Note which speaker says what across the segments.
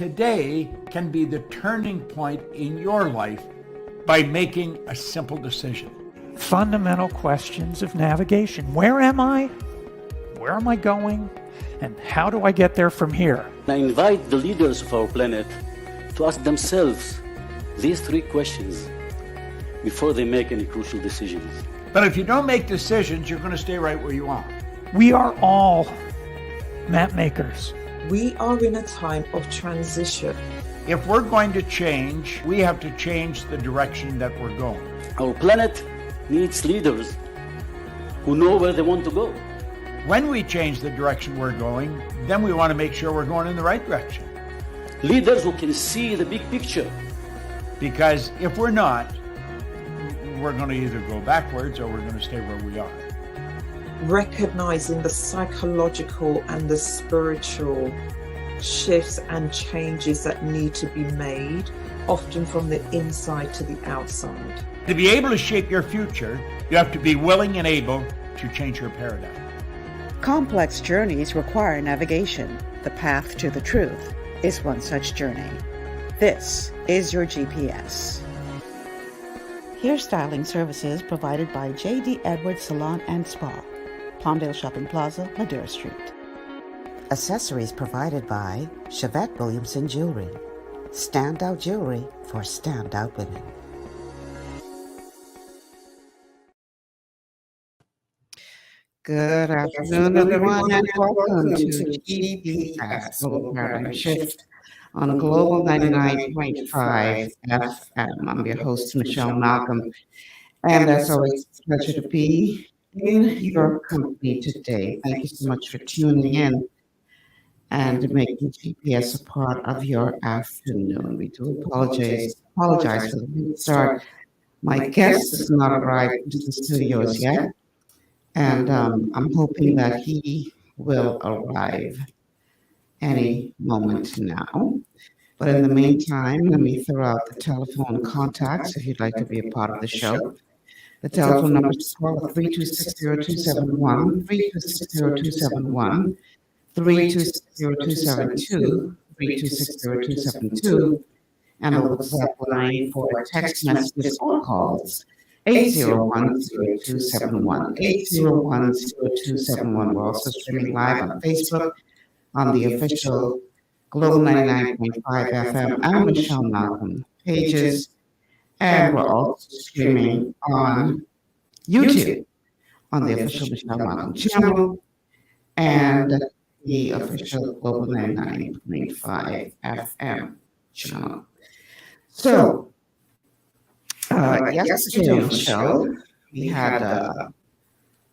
Speaker 1: today can be the turning point in your life by making a simple decision.
Speaker 2: Fundamental questions of navigation. Where am I? Where am I going? And how do I get there from here?
Speaker 3: I invite the leaders of our planet to ask themselves these three questions before they make any crucial decisions.
Speaker 1: But if you don't make decisions, you're going to stay right where you are.
Speaker 2: We are all map makers.
Speaker 4: We are in a time of transition.
Speaker 1: If we're going to change, we have to change the direction that we're going.
Speaker 3: Our planet needs leaders who know where they want to go.
Speaker 1: When we change the direction we're going, then we want to make sure we're going in the right direction.
Speaker 3: Leaders who can see the big picture.
Speaker 1: Because if we're not, we're going to either go backwards or we're going to stay where we are.
Speaker 4: Recognizing the psychological and the spiritual shifts and changes that need to be made, often from the inside to the outside.
Speaker 1: To be able to shape your future, you have to be willing and able to change your paradigm.
Speaker 5: Complex journeys require navigation. The path to the truth is one such journey. This is your GPS. Hairstyling services provided by J.D. Edwards Salon and Spa, Palmdale Shopping Plaza, Ladera Street.
Speaker 6: Accessories provided by Chevette Williamson Jewelry. Standout jewelry for standout women.
Speaker 7: Good afternoon, everyone, and welcome to GPS Global Paradigm Shift on Global 99.5 FM. I'm your host, Michelle Malcolm, and as always, it's a pleasure to be in your company today. Thank you so much for tuning in and making GPS a part of your afternoon. We do apologize for the late start. My guest has not arrived into the studios yet. And I'm hoping that he will arrive any moment now. But in the meantime, let me throw out the telephone contacts if you'd like to be a part of the show. The telephone number is 3260271, 3260271, 3260272, 3260272, and the WhatsApp line for text messages or calls. 801-0271, 801-0271. We're also streaming live on Facebook on the official Global 99.5 FM and Michelle Malcolm pages. And we're also streaming on YouTube on the official Michelle Malcolm channel and the official Global 99.5 FM channel. So, yesterday on the show, we had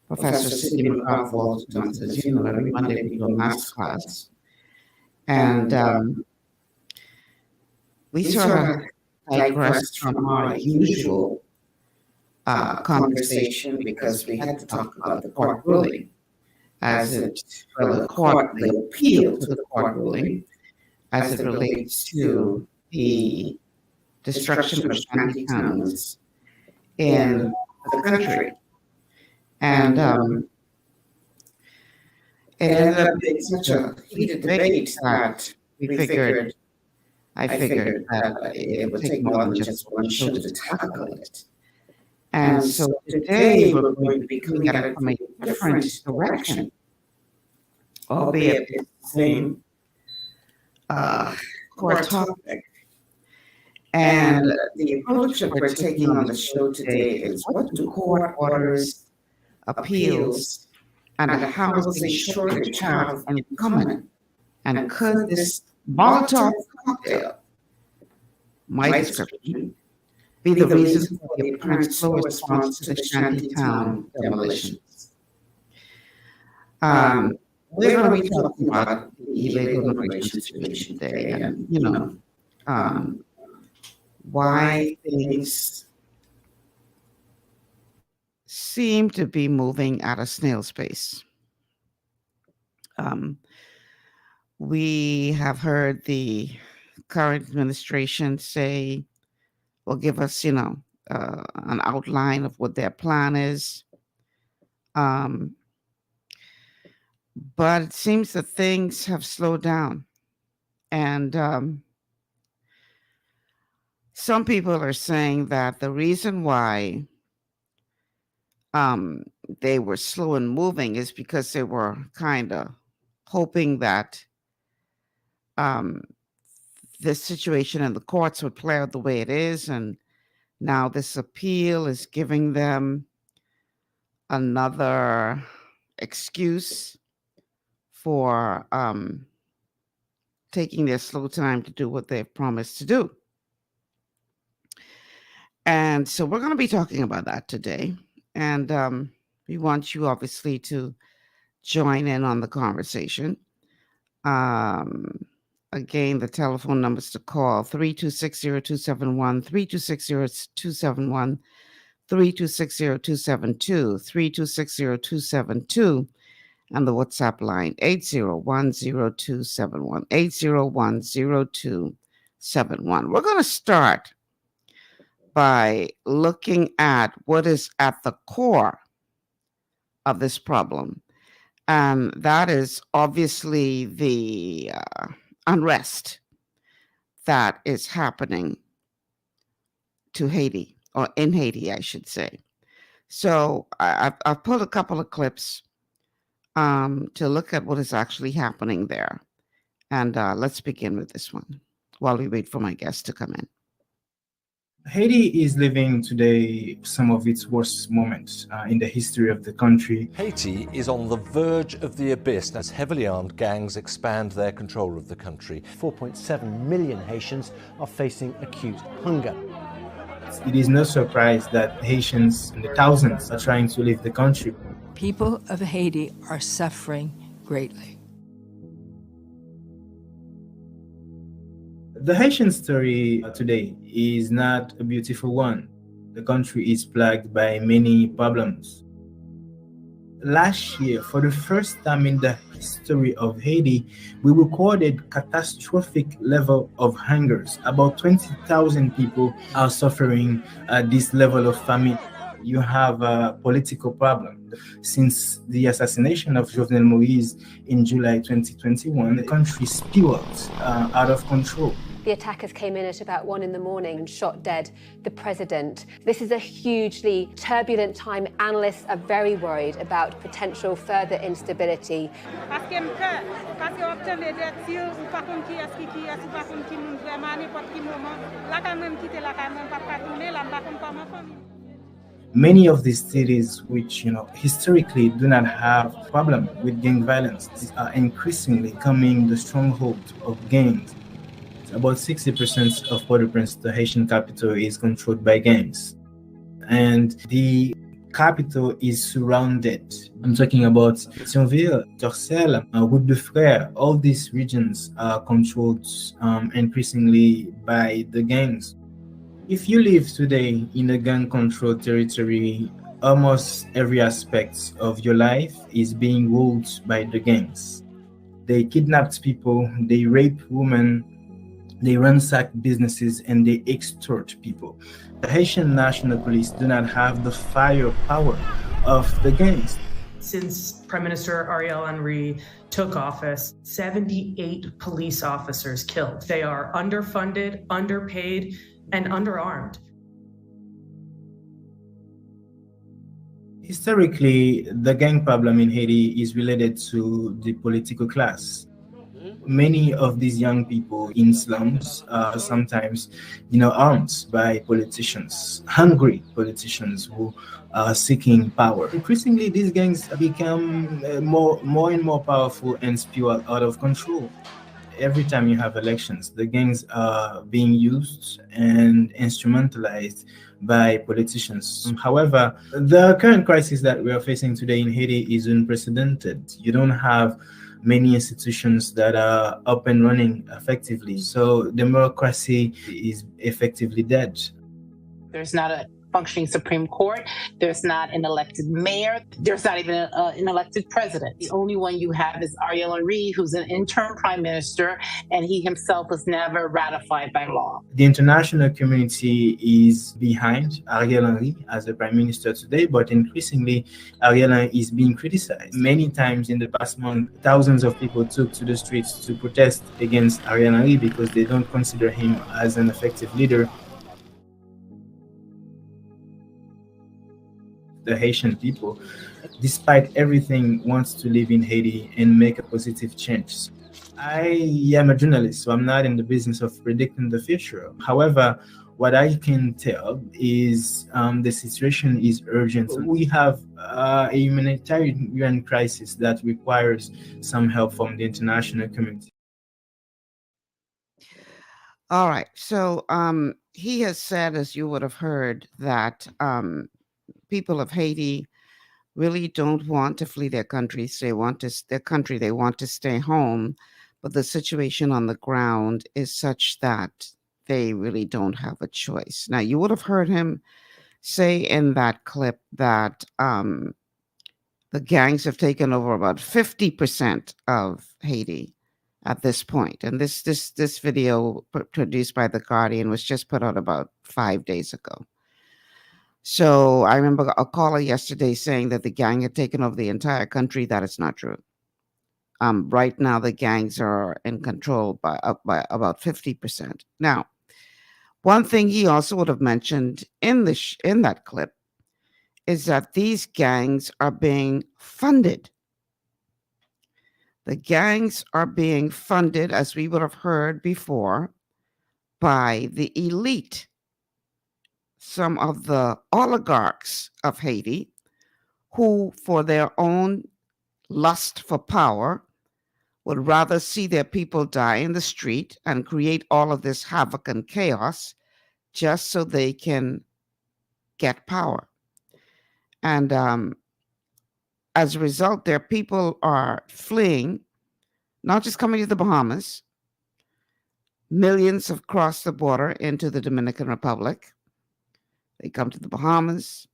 Speaker 7: Professor Sidney McGrath-Walton, as you know, every Monday we do a masterclass. And we sort of digressed from our usual conversation because we had to talk about the court ruling as it, well, the appeal to the court ruling as it relates to the destruction of shanty towns in the country. And it ended up being such a heated debate that I figured that it would take more than just one show to tackle it. And so today we're going to be coming at it from a different direction, albeit it's the same core topic. And the approach that we're taking on the show today is what do court orders, appeals, and housing shortage have in common? And could this Molotov cocktail, my description, be the reason for the apparent slow response to the shantytown demolitions? We're going to be talking about the illegal immigration situation today, and why things seem to be moving at a snail's pace. We have heard the current administration say, will give us, an outline of what their plan is. But it seems that things have slowed down. And some people are saying that the reason why they were slow in moving is because they were kind of hoping that this situation in the courts would play out the way it is. And now this appeal is giving them another excuse for taking their slow time to do what they've promised to do. And so we're going to be talking about that today. And we want you obviously to join in on the conversation. Again, the telephone numbers to call 3260271, 3260271, 3260272, 3260272, and the WhatsApp line 8010271, 8010271. We're going to start by looking at what is at the core of this problem. And that is obviously the unrest that is happening to Haiti, or in Haiti, I should say. So I've pulled a couple of clips to look at what is actually happening there. And let's begin with this one while we wait for my guest to come in.
Speaker 8: Haiti is living today some of its worst moments in the history of the country.
Speaker 9: Haiti is on the verge of the abyss as heavily armed gangs expand their control of the country.
Speaker 10: 4.7 million Haitians are facing acute hunger.
Speaker 8: It is no surprise that Haitians in the thousands are trying to leave the country.
Speaker 11: People of Haiti are suffering greatly.
Speaker 8: The Haitian story today is not a beautiful one. The country is plagued by many problems. Last year, for the first time in the history of Haiti, we recorded catastrophic level of hungers. About 20,000 people are suffering this level of famine. You have a political problem. Since the assassination of Jovenel Moïse in July 2021, the country spiraled out of control.
Speaker 12: The attackers came in at about 1 a.m. and shot dead the president. This is a hugely turbulent time. Analysts are very worried about potential further instability.
Speaker 8: Many of these cities, which historically do not have problem with gang violence, are increasingly becoming the stronghold of gangs. About 60% of Port-au-Prince, the Haitian capital, is controlled by gangs. And the capital is surrounded. I'm talking about Thionville, Torcelles, Route de Frères. All these regions are controlled increasingly by the gangs. If you live today in a gang-controlled territory, almost every aspect of your life is being ruled by the gangs. They kidnap people, they rape women, they ransack businesses, and they extort people. The Haitian National Police do not have the firepower of the gangs.
Speaker 13: Since Prime Minister Ariel Henry took office, 78 police officers killed. They are underfunded, underpaid, and underarmed.
Speaker 8: Historically, the gang problem in Haiti is related to the political class. Many of these young people in slums are sometimes, armed by politicians, hungry politicians who are seeking power. Increasingly, these gangs become more and more powerful and spiral out of control. Every time you have elections, the gangs are being used and instrumentalized by politicians. However, the current crisis that we are facing today in Haiti is unprecedented. You don't have many institutions that are up and running effectively. So democracy is effectively dead.
Speaker 14: There's not functioning Supreme Court. There's not an elected mayor. There's not even an elected president. The only one you have is Ariel Henry, who's an interim prime minister, and he himself was never ratified by law.
Speaker 8: The international community is behind Ariel Henry as the prime minister today, but increasingly Ariel Henry is being criticized. Many times in the past month, thousands of people took to the streets to protest against Ariel Henry because they don't consider him as an effective leader. The Haitian people, despite everything, wants to live in Haiti and make a positive change. I am a journalist, so I'm not in the business of predicting the future. However, what I can tell is the situation is urgent. We have a humanitarian crisis that requires some help from the international community.
Speaker 7: All right. So he has said, as you would have heard, that people of Haiti really don't want to flee their countries. They want to stay home, but the situation on the ground is such that they really don't have a choice. Now, you would have heard him say in that clip that the gangs have taken over about 50% of Haiti at this point. And this video produced by The Guardian was just put out about 5 days ago. So I remember a caller yesterday saying that the gang had taken over the entire country. That is not true. Right now, the gangs are in control by about 50%. Now, one thing he also would have mentioned in that clip is that these gangs are being funded. The gangs are being funded, as we would have heard before, by the elite. Some of the oligarchs of Haiti, who, for their own lust for power, would rather see their people die in the street and create all of this havoc and chaos just so they can get power. And as a result, their people are fleeing, not just coming to the Bahamas. Millions have crossed the border into the Dominican Republic. They come to the Bahamas.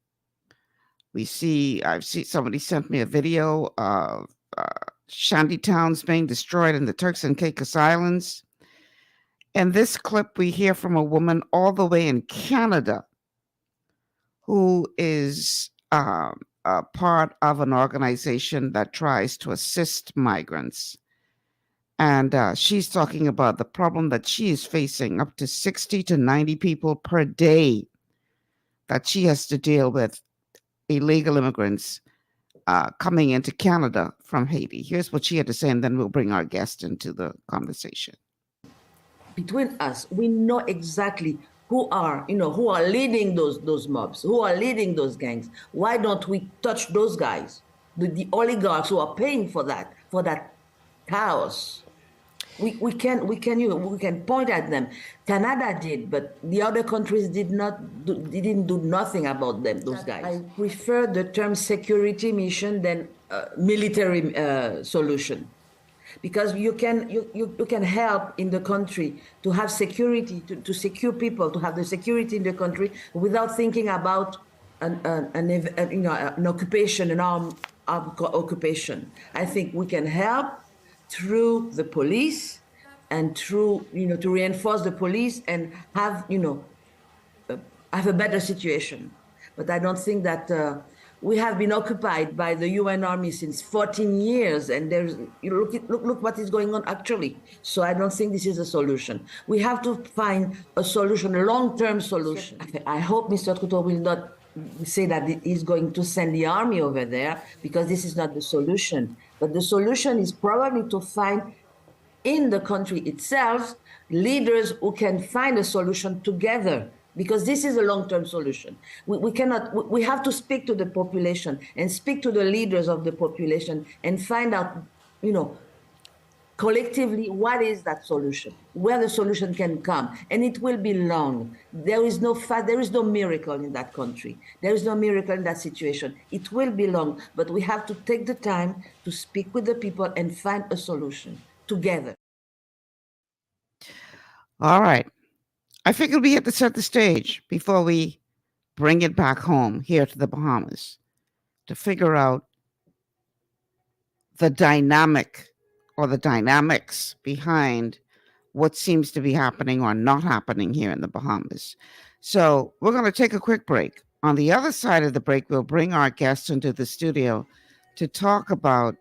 Speaker 7: Somebody sent me a video of shanty towns being destroyed in the Turks and Caicos Islands. In this clip, we hear from a woman all the way in Canada who is a part of an organization that tries to assist migrants. And she's talking about the problem that she is facing, up to 60 to 90 people per day that she has to deal with, illegal immigrants coming into Canada from Haiti. Here's what she had to say, and then we'll bring our guest into the conversation.
Speaker 15: Between us, we know exactly who are leading those mobs, who are leading those gangs. Why don't we touch those guys, the oligarchs who are paying for that chaos? We can point at them. Canada did, but the other countries didn't do nothing about them. Those guys. I prefer the term security mission than military solution, because you can help in the country to have security, to secure people, to have the security in the country without thinking about an occupation, an armed occupation. I think we can help through the police and through, to reinforce the police and have a better situation. But I don't think that we have been occupied by the UN Army since 14 years, and there's look what is going on actually. So I don't think this is a solution. We have to find a solution, a long-term solution. I hope Mr. Trudeau will not say that he's going to send the army over there, because this is not the solution. But the solution is probably to find in the country itself leaders who can find a solution together, because this is a long-term solution. We have to speak to the population and speak to the leaders of the population and find out, collectively, what is that solution, where the solution can come. And it will be long. There is no miracle in that country. There is no miracle in that situation. It will be long, but we have to take the time to speak with the people and find a solution together.
Speaker 7: All right. I figured we had to set the stage before we bring it back home here to the Bahamas to figure out the dynamic or the dynamics behind what seems to be happening or not happening here in the Bahamas. So we're going to take a quick break. On the other side of the break, we'll bring our guests into the studio to talk about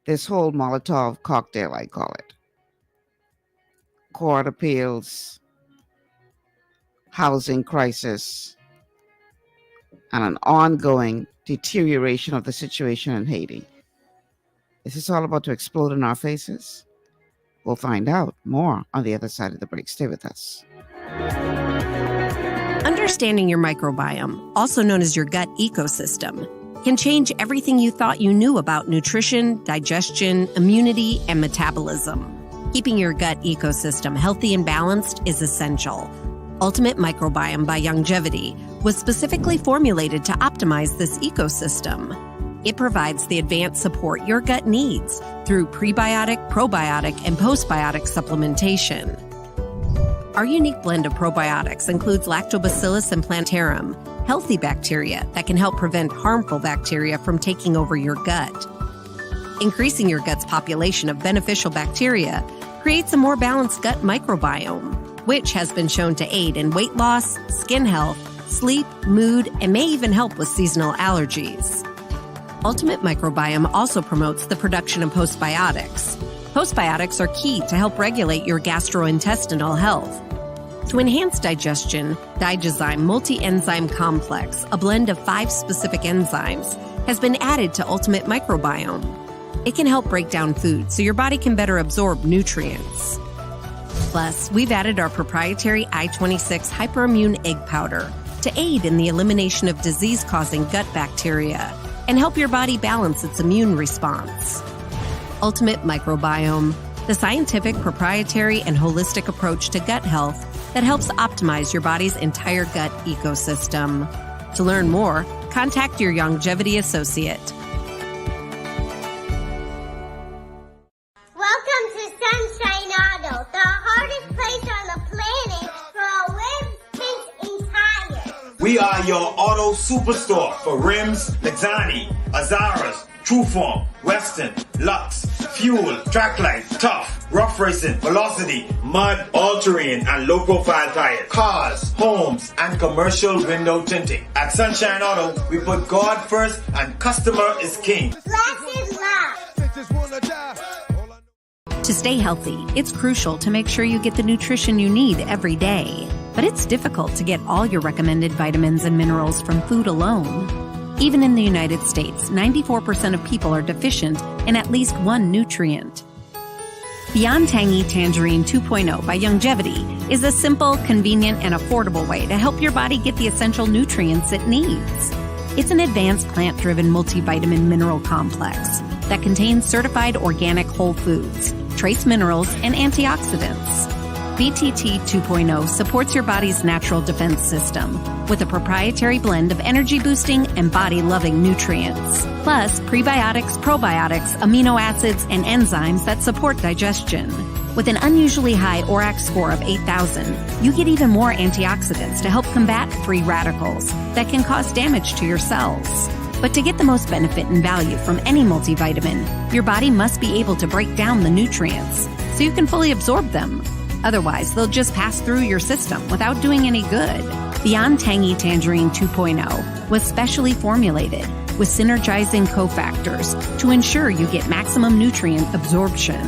Speaker 7: this whole Molotov cocktail, I call it. Court appeals, housing crisis, and an ongoing deterioration of the situation in Haiti. Is this all about to explode in our faces? We'll find out more on the other side of the break. Stay with us.
Speaker 16: Understanding your microbiome, also known as your gut ecosystem, can change everything you thought you knew about nutrition, digestion, immunity, and metabolism. Keeping your gut ecosystem healthy and balanced is essential. Ultimate Microbiome by Youngevity was specifically formulated to optimize this ecosystem. It provides the advanced support your gut needs through prebiotic, probiotic, and postbiotic supplementation. Our unique blend of probiotics includes Lactobacillus and Plantarum, healthy bacteria that can help prevent harmful bacteria from taking over your gut. Increasing your gut's population of beneficial bacteria creates a more balanced gut microbiome, which has been shown to aid in weight loss, skin health, sleep, mood, and may even help with seasonal allergies. Ultimate Microbiome also promotes the production of postbiotics. Postbiotics are key to help regulate your gastrointestinal health. To enhance digestion, Digizyme Multi-Enzyme Complex, a blend of 5 specific enzymes, has been added to Ultimate Microbiome. It can help break down food so your body can better absorb nutrients. Plus, we've added our proprietary I-26 hyperimmune egg powder to aid in the elimination of disease-causing gut bacteria and help your body balance its immune response. Ultimate Microbiome, the scientific, proprietary, and holistic approach to gut health that helps optimize your body's entire gut ecosystem. To learn more, contact your Youngevity associate.
Speaker 17: Welcome to Sunshine Auto, the hardest place on the planet for a rims, paint, and tires.
Speaker 18: We are your auto superstore for rims, Lexani, Azaras, Trueform, Western, Lux, Fuel, Tracklight, Tough, Rough Racing, Velocity, Mud, All-Terrain, and low-profile tires, cars, homes, and commercial window tinting. At Sunshine Auto, we put God first and customer is king.
Speaker 17: Blessed love.
Speaker 16: To stay healthy, it's crucial to make sure you get the nutrition you need every day. But it's difficult to get all your recommended vitamins and minerals from food alone. Even in the United States, 94% of people are deficient in at least one nutrient. Beyond Tangy Tangerine 2.0 by Youngevity is a simple, convenient, and affordable way to help your body get the essential nutrients it needs. It's an advanced plant-driven multivitamin mineral complex that contains certified organic whole foods, trace minerals, and antioxidants. BTT 2.0 supports your body's natural defense system with a proprietary blend of energy-boosting and body-loving nutrients, plus prebiotics, probiotics, amino acids, and enzymes that support digestion. With an unusually high ORAC score of 8,000, you get even more antioxidants to help combat free radicals that can cause damage to your cells. But to get the most benefit and value from any multivitamin, your body must be able to break down the nutrients so you can fully absorb them. Otherwise, they'll just pass through your system without doing any good. Beyond Tangy Tangerine 2.0 was specially formulated with synergizing cofactors to ensure you get maximum nutrient absorption.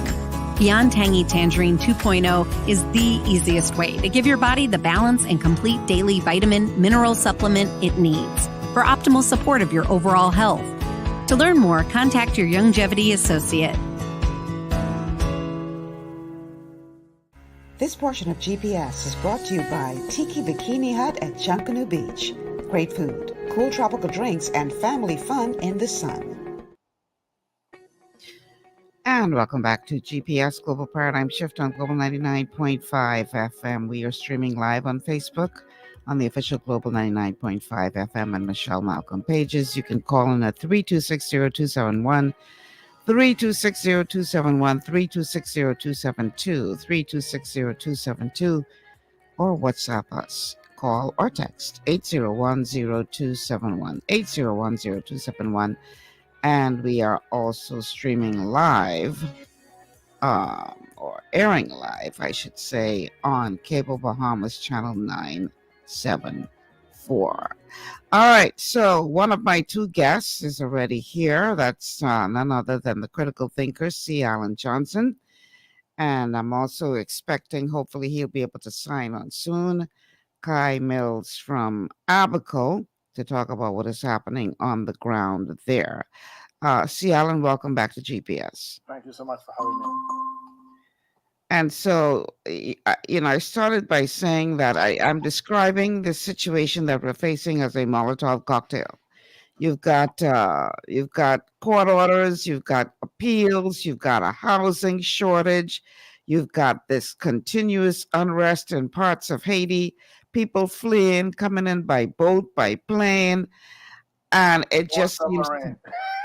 Speaker 16: Beyond Tangy Tangerine 2.0 is the easiest way to give your body the balance and complete daily vitamin mineral supplement it needs for optimal support of your overall health. To learn more, contact your Youngevity associate.
Speaker 6: This portion of GPS is brought to you by Tiki Bikini Hut at Junkanoo Beach. Great food, cool tropical drinks, and family fun in the sun.
Speaker 7: And welcome back to GPS Global Paradigm Shift on Global 99.5 FM. We are streaming live on Facebook on the official Global 99.5 FM and Michelle Malcolm pages. You can call in at 3260271. 3260271, 3260272, 3260272, or WhatsApp us call or text 801-0271, 801-0271. And we are also streaming live, or airing live, I should say, on Cable Bahamas Channel 974. All right, so one of my two guests is already here. That's none other than the critical thinker, C. Alan Johnson. And I'm also expecting, hopefully he'll be able to sign on soon, Kai Mills from Abaco to talk about what is happening on the ground there. C. Alan, welcome back to GPS.
Speaker 19: Thank you so much for having me.
Speaker 7: And so, I started by saying that I'm describing the situation that we're facing as a Molotov cocktail. You've got court orders, you've got appeals, you've got a housing shortage, you've got this continuous unrest in parts of Haiti, people fleeing, coming in by boat, by plane, and it just seems,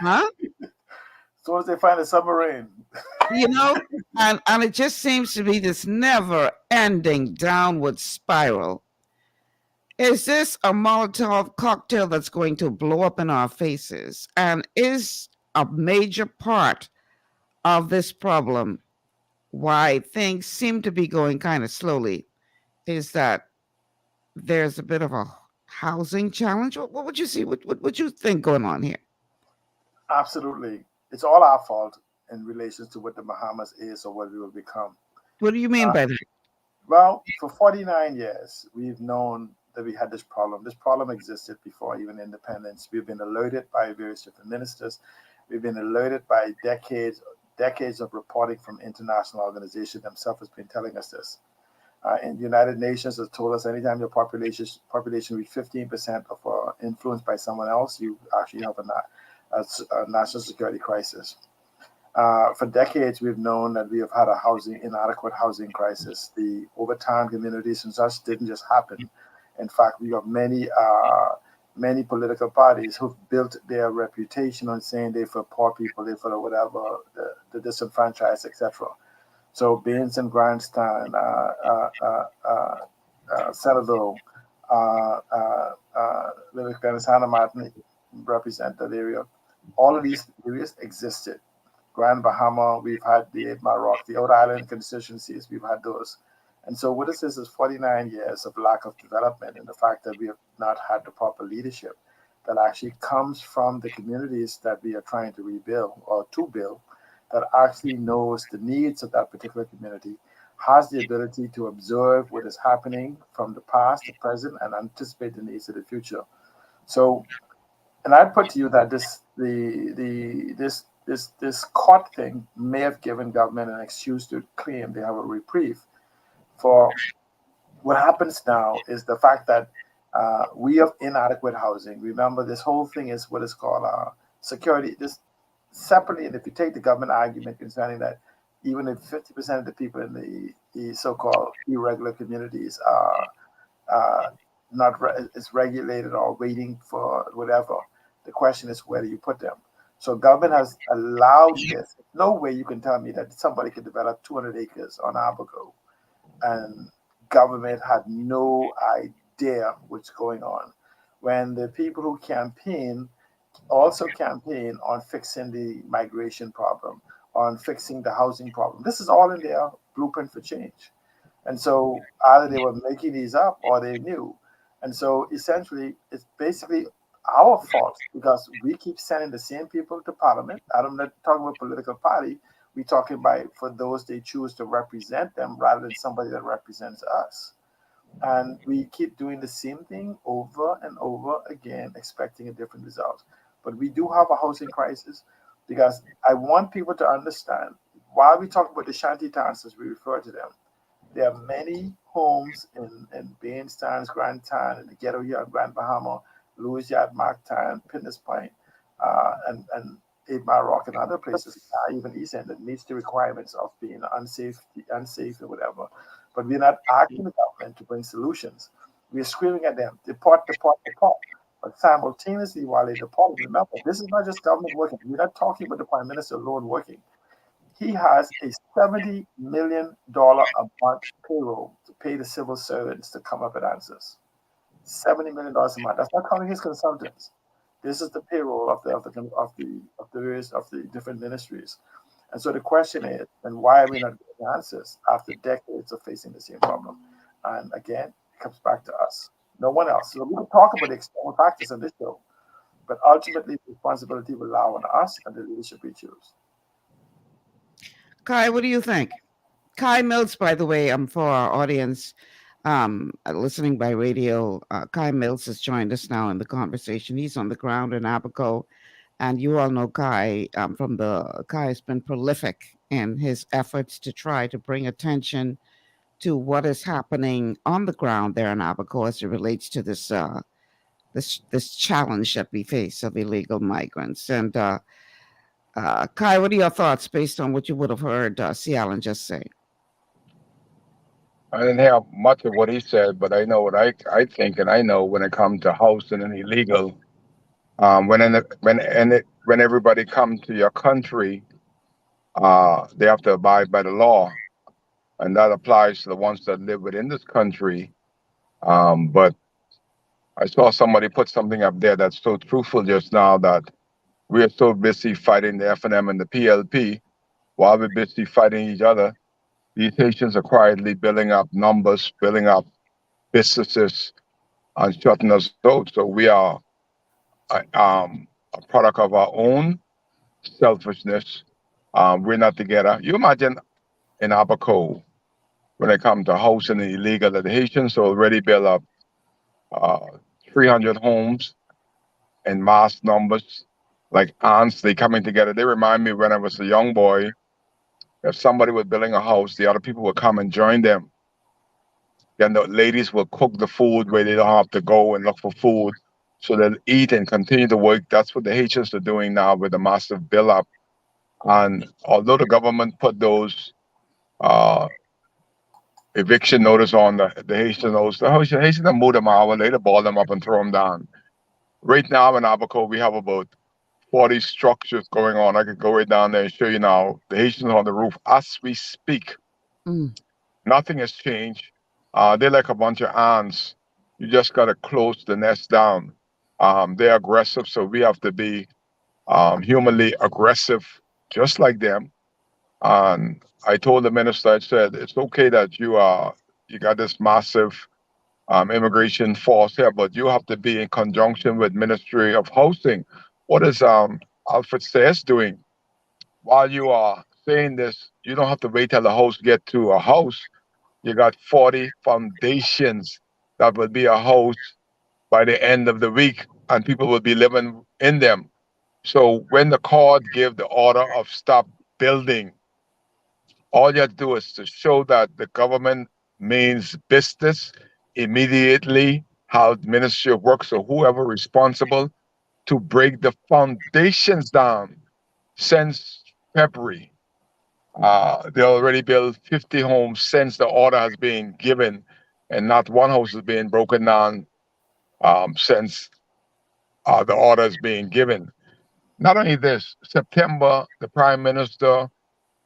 Speaker 7: huh?
Speaker 19: As soon as they find a submarine.
Speaker 7: And it just seems to be this never-ending downward spiral. Is this a Molotov cocktail that's going to blow up in our faces? And is a major part of this problem why things seem to be going kind of slowly is that there's a bit of a housing challenge? What would you see? What would you think going on here?
Speaker 19: Absolutely. It's all our fault in relation to what the Bahamas is or what we will become.
Speaker 7: What do you mean by that?
Speaker 19: Well, for 49 years, we've known that we had this problem. This problem existed before even independence. We've been alerted by various different ministers. We've been alerted by decades of reporting from international organizations themselves has been telling us this. And the United Nations has told us anytime your population reach 15% of influenced by someone else, you actually have a national security crisis. For decades, we've known that we have had inadequate housing crisis. The overtime communities and such didn't just happen. In fact, we have many political parties who've built their reputation on saying they're for poor people, they're for whatever, the disenfranchised, etc. So Baines and Grandstand, Centerville, Santa Martin represent that area. All of these areas existed. Grand Bahama, we've had the 8 Mile Rock, the Outer Island constituencies, we've had those. And so what this is 49 years of lack of development and the fact that we have not had the proper leadership that actually comes from the communities that we are trying to rebuild or to build, that actually knows the needs of that particular community, has the ability to observe what is happening from the past, the present, and anticipate the needs of the future. So, and I'd put to you that this court thing may have given government an excuse to claim they have a reprieve. For what happens now is the fact that we have inadequate housing. Remember, this whole thing is what is called security. This separately, and if you take the government argument concerning that, even if 50% of the people in the so-called irregular communities are is regulated or waiting for whatever, the question is where do you put them? So government has allowed this. No way you can tell me that somebody could develop 200 acres on Abaco and government had no idea what's going on. When the people who campaign also campaign on fixing the migration problem, on fixing the housing problem. This is all in their blueprint for change. And so either they were making these up or they knew. And so essentially, it's basically our fault because we keep sending the same people to parliament. I'm not talking about political party. We're talking about for those they choose to represent them rather than somebody that represents us. And we keep doing the same thing over and over again, expecting a different result. But we do have a housing crisis because I want people to understand, while we talk about the shanty towns as we refer to them, there are many homes in Baines Towns, Grand Town, in the ghetto here in Grand Bahama, Louis Yard, Marktown, Pinners Point, and 8 Mile Rock and other places, even East End, that meets the requirements of being unsafe or whatever. But we're not asking the government to bring solutions. We're screaming at them, deport. But simultaneously, while they deport, remember, this is not just government working. We're not talking about the Prime Minister alone working. He has a $70 million a month payroll to pay the civil servants to come up with answers. $70 million a month. That's not counting his consultants. This is the payroll of the different ministries. And so the question is, and why are we not getting answers after decades of facing the same problem? And again, it comes back to us, no one else. So we can talk about the external factors in this show, but ultimately the responsibility will lie on us and the leadership we choose.
Speaker 7: Kai, what do you think? Kai Mills, by the way, for our audience listening by radio, Kai Mills has joined us now in the conversation. He's on the ground in Abaco, and you all know Kai Kai has been prolific in his efforts to try to bring attention to what is happening on the ground there in Abaco as it relates to this this challenge that we face of illegal migrants. And Kai, what are your thoughts based on what you would have heard C. Allen just say?
Speaker 20: I didn't hear much of what he said, but I know what I think, and I know when it comes to housing and illegal, when everybody comes to your country, they have to abide by the law, and that applies to the ones that live within this country. But I saw somebody put something up there that's so truthful just now, that we are so busy fighting the FNM and the PLP while we're busy fighting each other. These Haitians are quietly building up numbers, building up businesses, and shutting us out. So we are a product of our own selfishness. We're not together. You imagine in Abaco, when it comes to housing and illegal, that the Haitians already built up 300 homes in mass numbers, like ants. They coming together. They remind me when I was a young boy, if somebody was building a house, the other people would come and join them. Then the ladies will cook the food where they don't have to go and look for food. So they'll eat and continue to work. That's what the Haitians are doing now with the massive build-up. And although the government put those eviction notice on the Haitians, the Haitians move them out, later ball them up and throw them down. Right now in Abaco, we have about 40 structures going on. I could go right down there and show you now. The Haitians on the roof as we speak. Nothing has changed. They're like a bunch of ants. You just got to close the nest down. They're aggressive, so we have to be humanly aggressive, just like them. And I told the minister, I said, it's okay that you got this massive immigration force here, but you have to be in conjunction with Ministry of Housing. What is Alfred Sayers doing? While you are saying this, you don't have to wait till the house get to a house. You got 40 foundations that will be a house by the end of the week, and people will be living in them. So when the court gave the order of stop building, all you have to do is to show that the government means business immediately, how the Ministry of Works or whoever responsible to break the foundations down since February. They already built 50 homes since the order has been given, and not one house is being broken down since the order is being given. Not only this, September, the Prime Minister,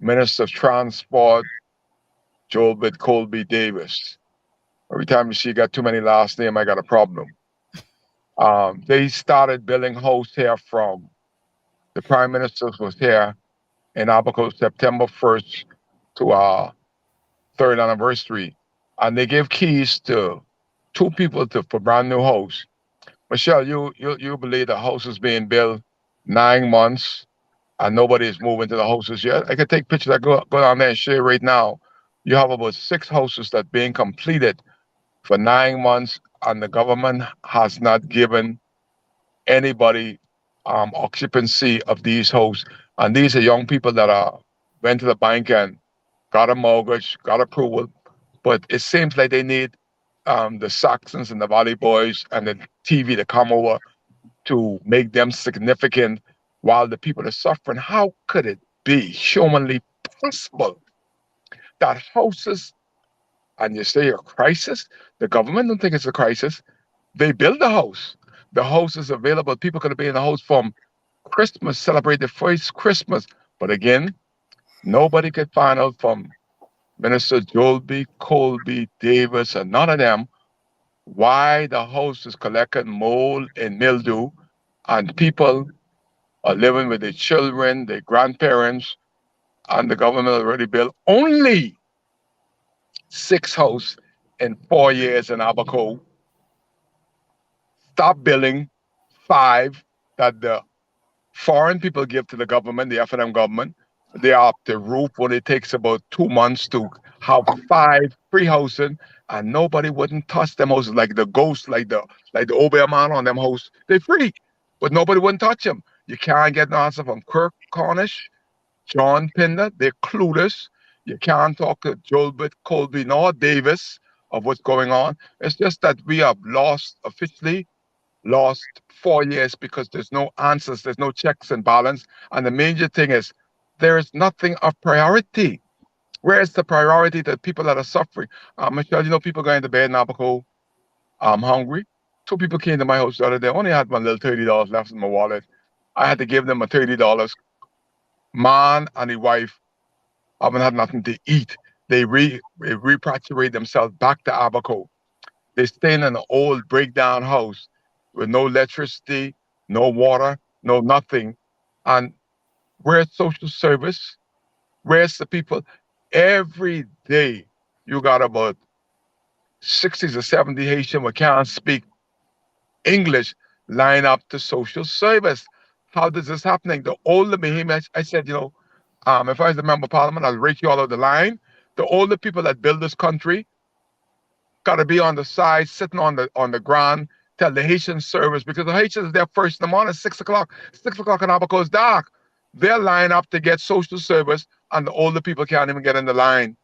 Speaker 20: Minister of Transport, Jolbert Colby Davis. Every time you see you got too many last names, I got a problem. They started building house here from the Prime Minister was here in Abaco September 1st to our 3rd anniversary. And they gave keys to 2 people for brand new house. Michelle, you believe the house is being built 9 months and nobody is moving to the houses yet? I can take pictures. I go down there and share right now. You have about 6 houses that being completed for 9 months, and the government has not given anybody occupancy of these houses. And these are young people that went to the bank and got a mortgage, got approval, but it seems like they need the Saxons and the Valley Boys and the TV to come over to make them significant while the people are suffering. How could it be humanly possible that houses, and you say a crisis, the government don't think it's a crisis. They build the house. The house is available. People could be in the house from Christmas, celebrate the first Christmas. But again, nobody could find out from Minister Jolby, Colby, Davis, and none of them why the house is collecting mold and mildew, and people are living with their children, their grandparents, and the government already built only 6 houses in 4 years in Abaco. Stop building 5 that the foreign people give to the government, the F&M government. They are up the roof when it takes about 2 months to have 5 free housing, and nobody wouldn't touch them houses like the ghost, like the Obeah on them houses. They're free, but nobody wouldn't touch them. You can't get an answer from Kirk Cornish, John Pinder. They're clueless. You can't talk to Jolbert Colby nor Davis of what's going on. It's just that we have officially lost 4 years because there's no answers, there's no checks and balance. And the major thing is there is nothing of priority. Where is the priority to people that are suffering? Michelle, people going to bed in Abaco, hungry. 2 people came to my house the other day. I only had one little $30 left in my wallet. I had to give them a $30. Man and his wife haven't had nothing to eat. They repatriate themselves back to Abaco. They stay in an old breakdown house with no electricity, no water, no nothing. And where's social service? Where's the people? Every day you got about 60 to 70 Haitian who can't speak English line up to social service. How does this happening? The older behemoths, I said, if I was the member of parliament, I'll rake you all of the line. The older people that build this country got to be on the side, sitting on the ground, tell the Haitian service, because the Haitians are there first in the morning, 6 o'clock. 6 o'clock in Abaco is dark. They'll line up to get social service, and the older people can't even get in the line.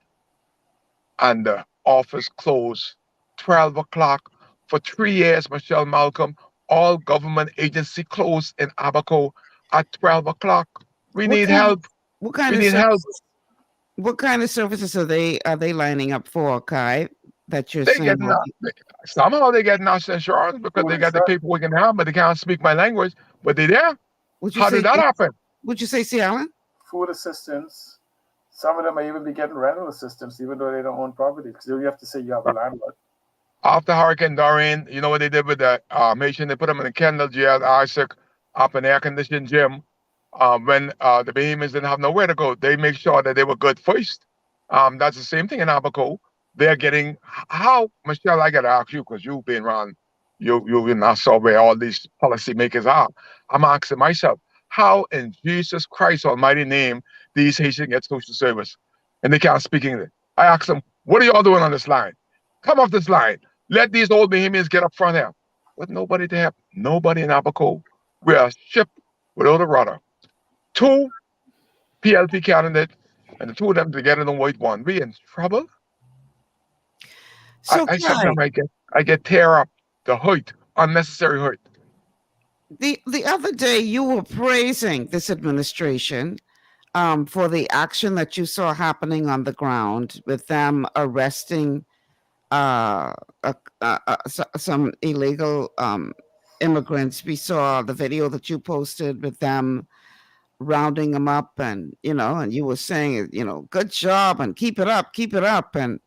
Speaker 20: And the office closed 12 o'clock. For 3 years, Michelle Malcolm, all government agency closed in Abaco at 12 o'clock. We need help.
Speaker 7: What kind
Speaker 20: We
Speaker 7: of
Speaker 20: need help.
Speaker 7: What kind of services are they lining up for, Kai? That you're
Speaker 20: They
Speaker 7: saying?
Speaker 20: get somehow they get national insurance because they got the paperwork in hand, but they can't speak my language. But they're there. How did that happen?
Speaker 7: Would you say, C. Allen?
Speaker 19: Food assistance. Some of them may even be getting rental assistance, even though they don't own property, because you have to say you have a landlord.
Speaker 20: After Hurricane Dorian, you know what they did with the Haitian? They put them in the Kendall jail, Isaac, up in the air-conditioned gym. When the behemoths didn't have nowhere to go, they make sure that they were good first. That's the same thing in Abaco. They're getting how, Michelle, I got to ask you, because you've been around, you in Nassau where all these policymakers are. I'm asking myself, how in Jesus Christ almighty name these Haitians get social service and they can't speak English? I ask them, what are y'all doing on this line? Come off this line. Let these old Bahamians get up front here. With nobody to help, nobody in Abaco. We're a ship without a rudder. 2 PLP candidates, and the 2 of them together don't wait one. We in trouble.
Speaker 7: So
Speaker 20: I sometimes I get tear up the hurt, unnecessary hurt.
Speaker 7: The other day you were praising this administration for the action that you saw happening on the ground with them arresting some illegal immigrants. We saw the video that you posted with them rounding them up, and and you were saying, good job and keep it up. And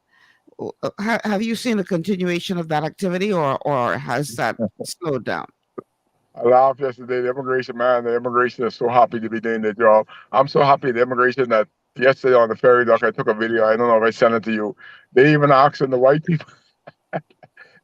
Speaker 7: have you seen a continuation of that activity, or has that slowed down?
Speaker 20: I laughed yesterday. The immigration is so happy to be doing their job. I'm so happy the immigration that yesterday on the ferry dock, I took a video. I don't know if I sent it to you. They even asked the white people.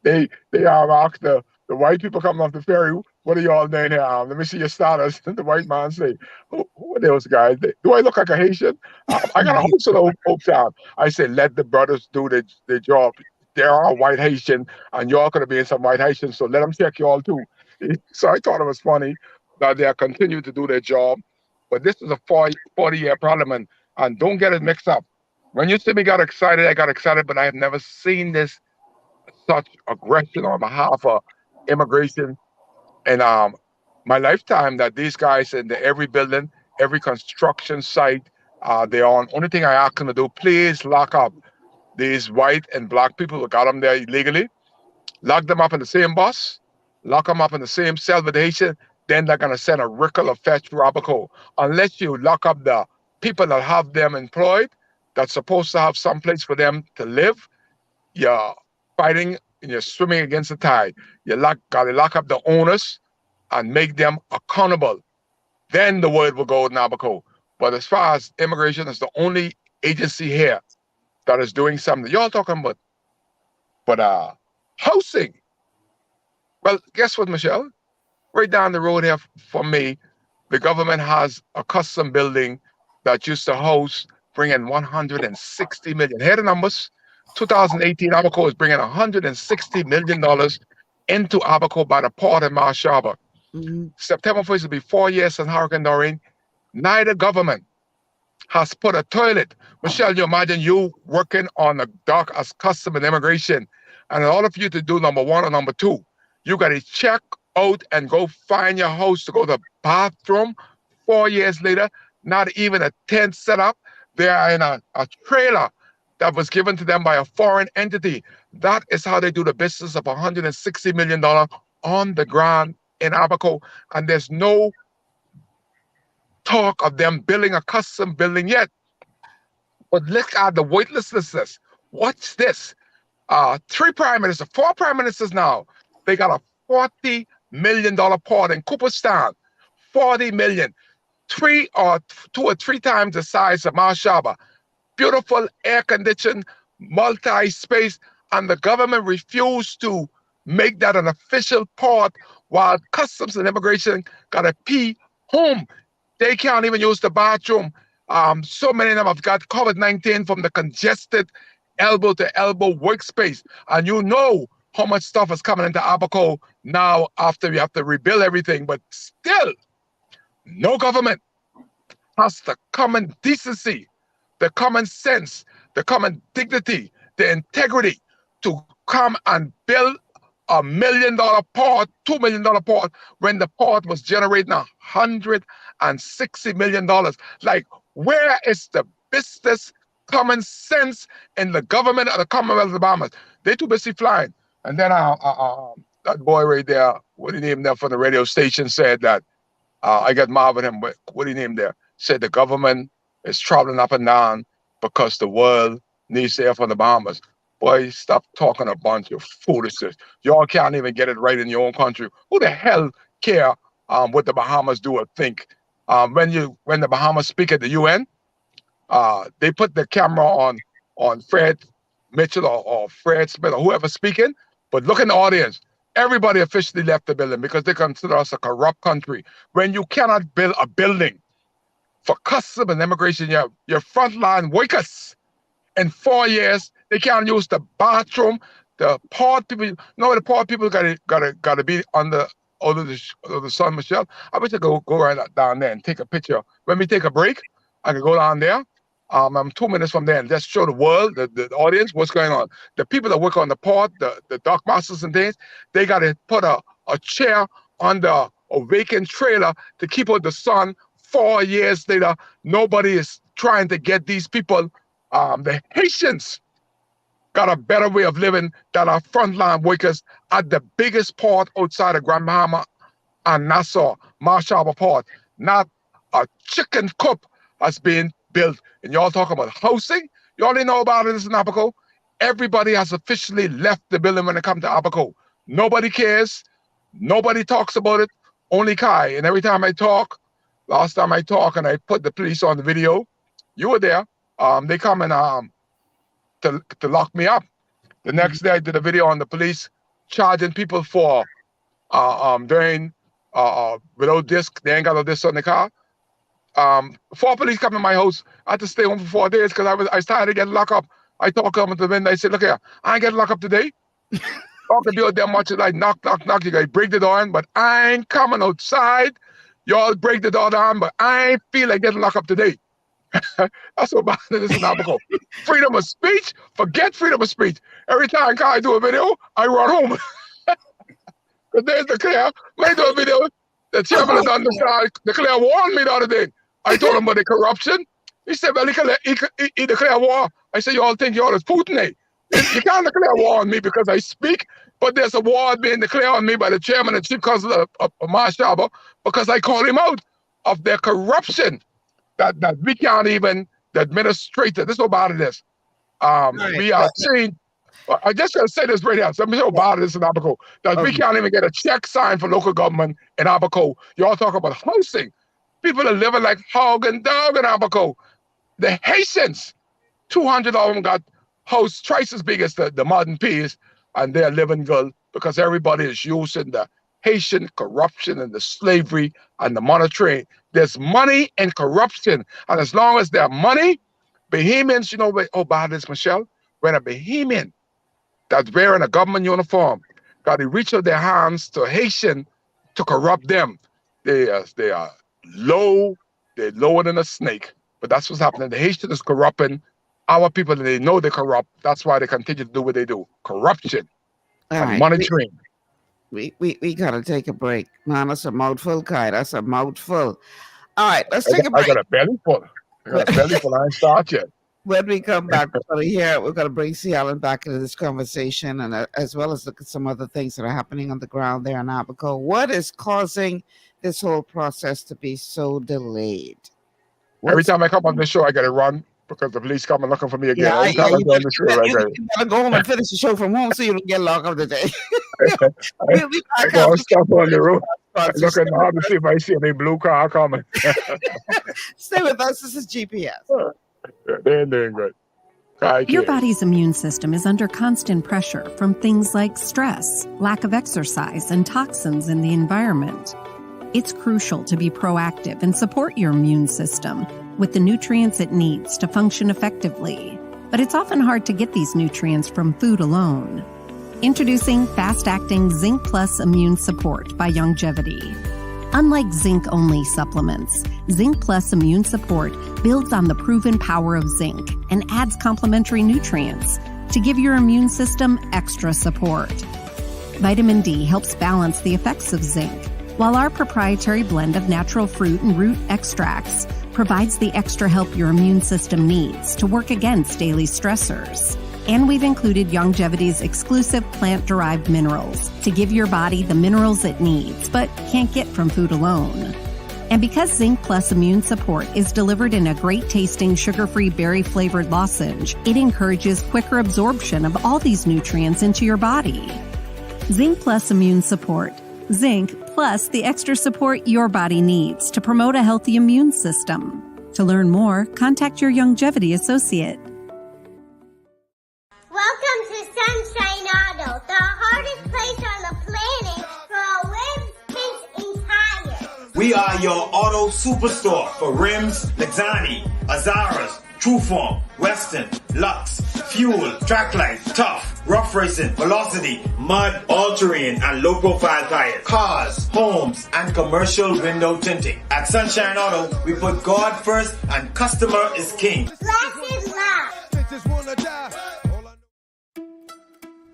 Speaker 20: they have asked the white people coming off the ferry, what are y'all doing here? Let me see your status. The white man say, who are those guys? Do I look like a Haitian? I got a host of those folks out. I said, let the brothers do their job. There are white Haitian, and y'all going to be in some white Haitian, so let them check y'all too. So I thought it was funny that they are continuing to do their job. But this is a 40-year problem, and don't get it mixed up. When you see me got excited, I got excited, but I have never seen this such aggression on behalf of immigration in my lifetime, that these guys in every building, every construction site, they're on. Only thing I ask them to do, please lock up these white and black people who got them there illegally. Lock them up in the same bus, lock them up in the same cell with the Haitian, then they're going to send a trickle of fetch to Abaco. Unless you lock up the people that have them employed, that's supposed to have some place for them to live, you're fighting and you're swimming against the tide. You gotta lock up the owners and make them accountable. Then the word will go in Abaco. But as far as immigration is the only agency here that is doing something. Y'all talking about, but housing. Well, guess what, Michelle? Right down the road here from me, the government has a custom building that used to house, bringing 160 million. Hear the numbers. 2018, Abaco is bringing $160 million into Abaco by the port in Marsh Harbor. September 1st will be 4 years since Hurricane Doreen. Neither government has put a toilet. Michelle, you imagine you working on the dock as custom and immigration, and in order for you to do number one or number two, you got to check out and go find your house to go to the bathroom. 4 years later, not even a tent set up. They are in a trailer that was given to them by a foreign entity. That is how they do the business of $160 million on the ground in Abaco. And there's no talk of them building a custom building yet. But look at the weightlessness. Watch this. 4 prime ministers now. They got a $40 million port in Cooperstown. 40 million. 2 or 3 times the size of Marsh Harbor. Beautiful, air-conditioned, multi-space, and the government refused to make that an official port while Customs and Immigration got a pee home. They can't even use the bathroom. So many of them have got COVID-19 from the congested elbow-to-elbow workspace. And you know how much stuff is coming into Abaco now after we have to rebuild everything. But still, no government has the common decency, the common sense, the common dignity, the integrity to come and build $1 million port, $2 million port, when the port was generating $160 million. Like, where is the business common sense in the government of the Commonwealth of the Bahamas? They're too busy flying. And then that boy right there, what he named there from the radio station, said that, I got mad with him, but what he named there, said the government is traveling up and down because the world needs air from the Bahamas. Boy, stop talking a bunch of foolishness. Y'all can't even get it right in your own country. Who the hell care what the Bahamas do or think? When the Bahamas speak at the UN, they put the camera on Fred Mitchell or Fred Smith or whoever speaking, but look in the audience. Everybody officially left the building because they consider us a corrupt country. When you cannot build a building for customs and immigration, your frontline workers in 4 years, they can't use the bathroom. The port people, the port people gotta be under the sun, Michelle. I wish I could go right down there and take a picture. When we take a break, I can go down there. I'm 2 minutes from there and just show the world, the audience, what's going on. The people that work on the port, the dock masters and things, they got to put a chair under a vacant trailer to keep out the sun. 4 years later, nobody is trying to get these people. The Haitians got a better way of living than our frontline workers at the biggest port outside of Grand Bahama and Nassau, Marsh Harbor Port. Not a chicken coop has been built. And y'all talking about housing? You only know about it in Abaco. Everybody has officially left the building when it comes to Abaco. Nobody cares. Nobody talks about it. Only Kai. And every time I talk, last time I talk and I put the police on the video, you were there. They come and to lock me up. The next day I did a video on the police charging people for doing without disc. They ain't got no disc on the car. 4 police come to my house. I had to stay home for 4 days because I was tired of getting locked up. I talked to them at the window. I said, look here, I ain't getting locked up today. Talk to you that much like knock. You guys break the door in, but I ain't coming outside. Y'all break the door down, but I ain't feel like getting locked up today. That's what about this in Abaco. Freedom of speech, forget freedom of speech. Every time I do a video, I run home. Because there's the clear. When I do a video, the chairman of the clear warned me the other day. I told him about the corruption. He said, well, he declare war. I said, you all think y'all is Putin, eh? You can't declare war on me because I speak, but there's a war being declared on me by the chairman and chief counsel of Marsh Harbor because I called him out of their corruption that we can't even, the administrator, this is how bad it is. We are saying, I just gotta say this right here. Let me know about this in Abaco. That we can't even get a check signed for local government in Abaco. Y'all talk about housing. People are living like hog and dog in Abaco. The Haitians, 200 of them got house twice as big as the modern peas, and they're living good because everybody is using the Haitian corruption and the slavery and the monetary. There's money and corruption. And as long as there's money, Bahamians, you know, oh, bad is Michelle, when a Bahamian that's wearing a government uniform got to reach out their hands to Haitian to corrupt them, they are low, they're lower than a snake. But that's what's happening. The Haitian is corrupting our people, and they know they're corrupt. That's why they continue to do what they do. Corruption and monitoring.
Speaker 7: We gotta take a break. Man, that's a mouthful, Kai. That's a mouthful. All right, let's take a break.
Speaker 20: I got a belly full. I ain't start yet.
Speaker 7: When we come back, we're going to bring C. Allen back into this conversation, and as well as look at some other things that are happening on the ground there in Abaco. What is causing this whole process to be so delayed?
Speaker 20: Every time I come on this show, I got to run because the police come and looking for me again.
Speaker 7: You gotta go home and finish the show from home so you don't get locked up today.
Speaker 20: I got stuff on the road. I'm looking hard to see if I see any blue car coming.
Speaker 7: Stay with us. This is GPS.
Speaker 20: They're doing good.
Speaker 16: Your body's immune system is under constant pressure from things like stress, lack of exercise, and toxins in the environment. It's crucial to be proactive and support your immune system with the nutrients it needs to function effectively. But it's often hard to get these nutrients from food alone. Introducing fast-acting Zinc Plus Immune Support by Longevity. Unlike zinc-only supplements, Zinc Plus Immune Support builds on the proven power of zinc and adds complementary nutrients to give your immune system extra support. Vitamin D helps balance the effects of zinc, while our proprietary blend of natural fruit and root extracts provides the extra help your immune system needs to work against daily stressors. And we've included Longevity's exclusive plant-derived minerals to give your body the minerals it needs, but can't get from food alone. And because Zinc Plus Immune Support is delivered in a great-tasting, sugar-free, berry-flavored lozenge, it encourages quicker absorption of all these nutrients into your body. Zinc Plus Immune Support. Zinc plus the extra support your body needs to promote a healthy immune system. To learn more, contact your Longevity associate.
Speaker 17: Welcome to Sunshine Auto, the hardest place on the planet for rims, paints, and tires.
Speaker 18: We are your auto superstore for rims, Lexani, Azaras, Trueform, Western, Lux, Fuel, Tracklight, Tough, Rough Racing, Velocity, Mud, All-Terrain, and low-profile tires. Cars, homes, and commercial window tinting. At Sunshine Auto, we put God first and customer is king.
Speaker 17: Less is love.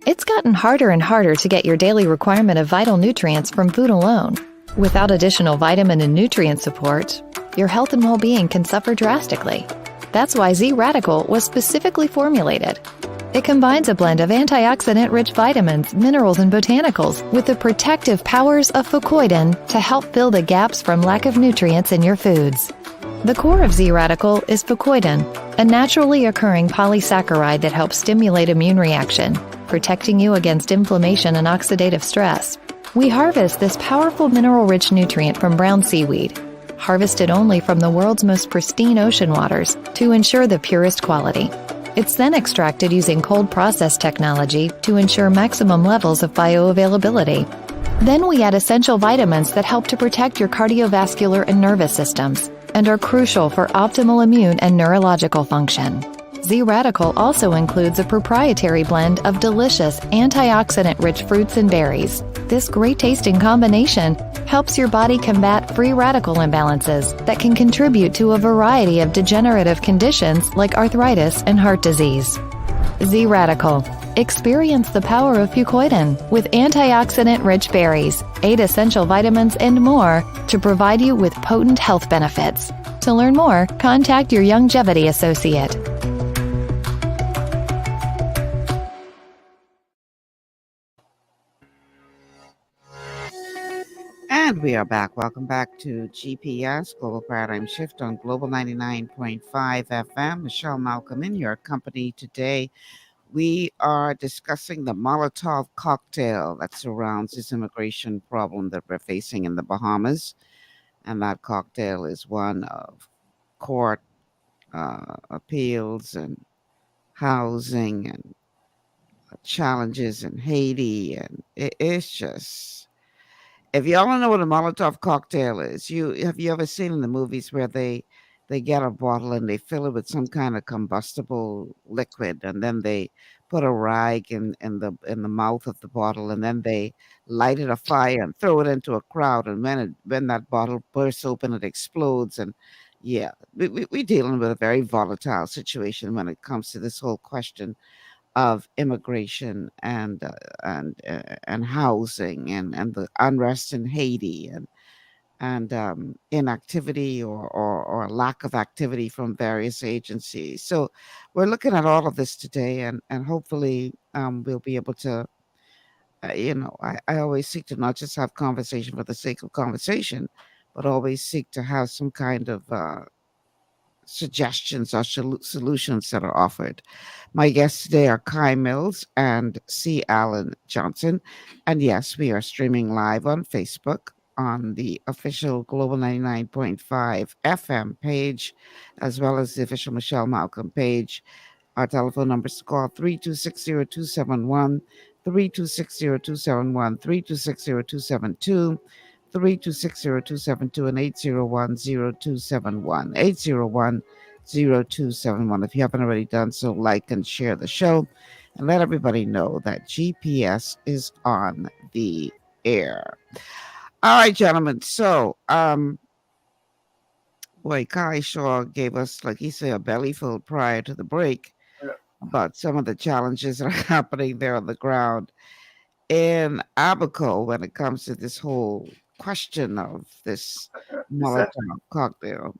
Speaker 21: It's gotten harder and harder to get your daily requirement of vital nutrients from food alone. Without additional vitamin and nutrient support, your health and well-being can suffer drastically. That's why Z-Radical was specifically formulated. It combines a blend of antioxidant-rich vitamins, minerals, and botanicals with the protective powers of fucoidan to help fill the gaps from lack of nutrients in your foods. The core of Z-Radical is fucoidan, a naturally occurring polysaccharide that helps stimulate immune reaction, protecting you against inflammation and oxidative stress. We harvest this powerful mineral-rich nutrient from brown seaweed, harvested only from the world's most pristine ocean waters to ensure the purest quality. It's then extracted using cold process technology to ensure maximum levels of bioavailability. Then we add essential vitamins that help to protect your cardiovascular and nervous systems and are crucial for optimal immune and neurological function. Z-Radical also includes a proprietary blend of delicious antioxidant-rich fruits and berries. This great-tasting combination helps your body combat free radical imbalances that can contribute to a variety of degenerative conditions like arthritis and heart disease. Z-Radical. Experience the power of fucoidan with antioxidant-rich berries, 8 essential vitamins, and more to provide you with potent health benefits. To learn more, contact your Longevity associate.
Speaker 7: And we are back. Welcome back to GPS, Global Paradigm Shift on Global 99.5 FM. Michelle Malcolm in your company today We are discussing the Molotov cocktail that surrounds this immigration problem that we're facing in the Bahamas. And that cocktail is one of court appeals and housing and challenges in Haiti. And it's just, if y'all don't know what a Molotov cocktail is, have you ever seen in the movies where they get a bottle and they fill it with some kind of combustible liquid, and then they put a rag in the mouth of the bottle, and then they light it a fire and throw it into a crowd, and when that bottle bursts open, it explodes. And yeah, we're dealing with a very volatile situation when it comes to this whole question of immigration and housing and the unrest in Haiti and inactivity or lack of activity from various agencies. So we're looking at all of this today, and hopefully we'll be able to. I always seek to not just have conversation for the sake of conversation, but always seek to have some kind of suggestions or solutions that are offered. My guests today are Kai Mills and C. Allen Johnson. And yes, we are streaming live on Facebook on the official Global 99.5 FM page, as well as the official Michelle Malcolm page. Our telephone number is to call 3260271, 3260271, 3260272. 3260272 and 8010271. 8010271. If you haven't already done so, like and share the show and let everybody know that GPS is on the air. All right, gentlemen. So, boy, Kai Shaw gave us, like he said, a bellyful prior to the break about some of the challenges that are happening there on the ground in Abaco when it comes to this whole question of this Molotov cocktail.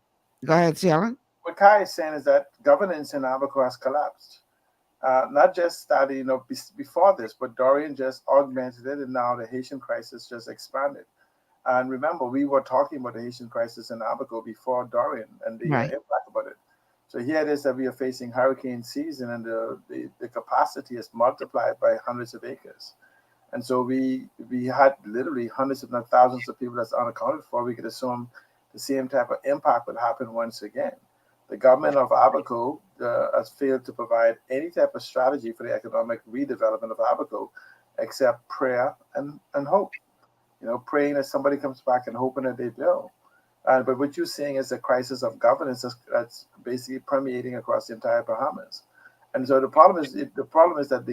Speaker 7: Go ahead, Ciaran.
Speaker 19: What Kai is saying is that governance in Abaco has collapsed. Not just starting, before this, but Dorian just augmented it, and now the Haitian crisis just expanded. And remember, we were talking about the Haitian crisis in Abaco before Dorian and the impact about it. So here it is that we are facing hurricane season, and the capacity is multiplied by hundreds of acres. And so we had literally hundreds, if not thousands, of people that's unaccounted for. We could assume the same type of impact would happen once again. The government of Abaco has failed to provide any type of strategy for the economic redevelopment of Abaco, except prayer and hope. Praying that somebody comes back and hoping that they will. But what you're seeing is a crisis of governance that's basically permeating across the entire Bahamas. And so the problem is that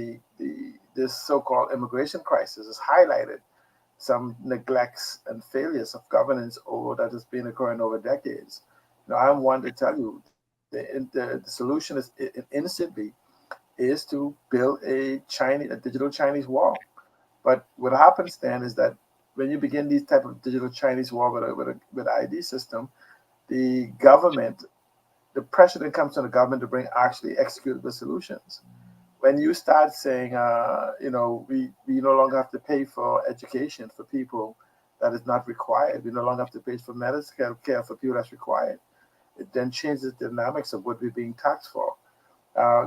Speaker 19: this so-called immigration crisis has highlighted some neglects and failures of governance that has been occurring over decades. I'm one to tell you the solution is instantly is to build a digital Chinese wall. But what happens then is that when you begin these type of digital Chinese wall with ID system, the pressure that comes on the government to bring actually executable solutions. When you start saying, we no longer have to pay for education for people that is not required. We no longer have to pay for medical care for people that's required. It then changes the dynamics of what we're being taxed for.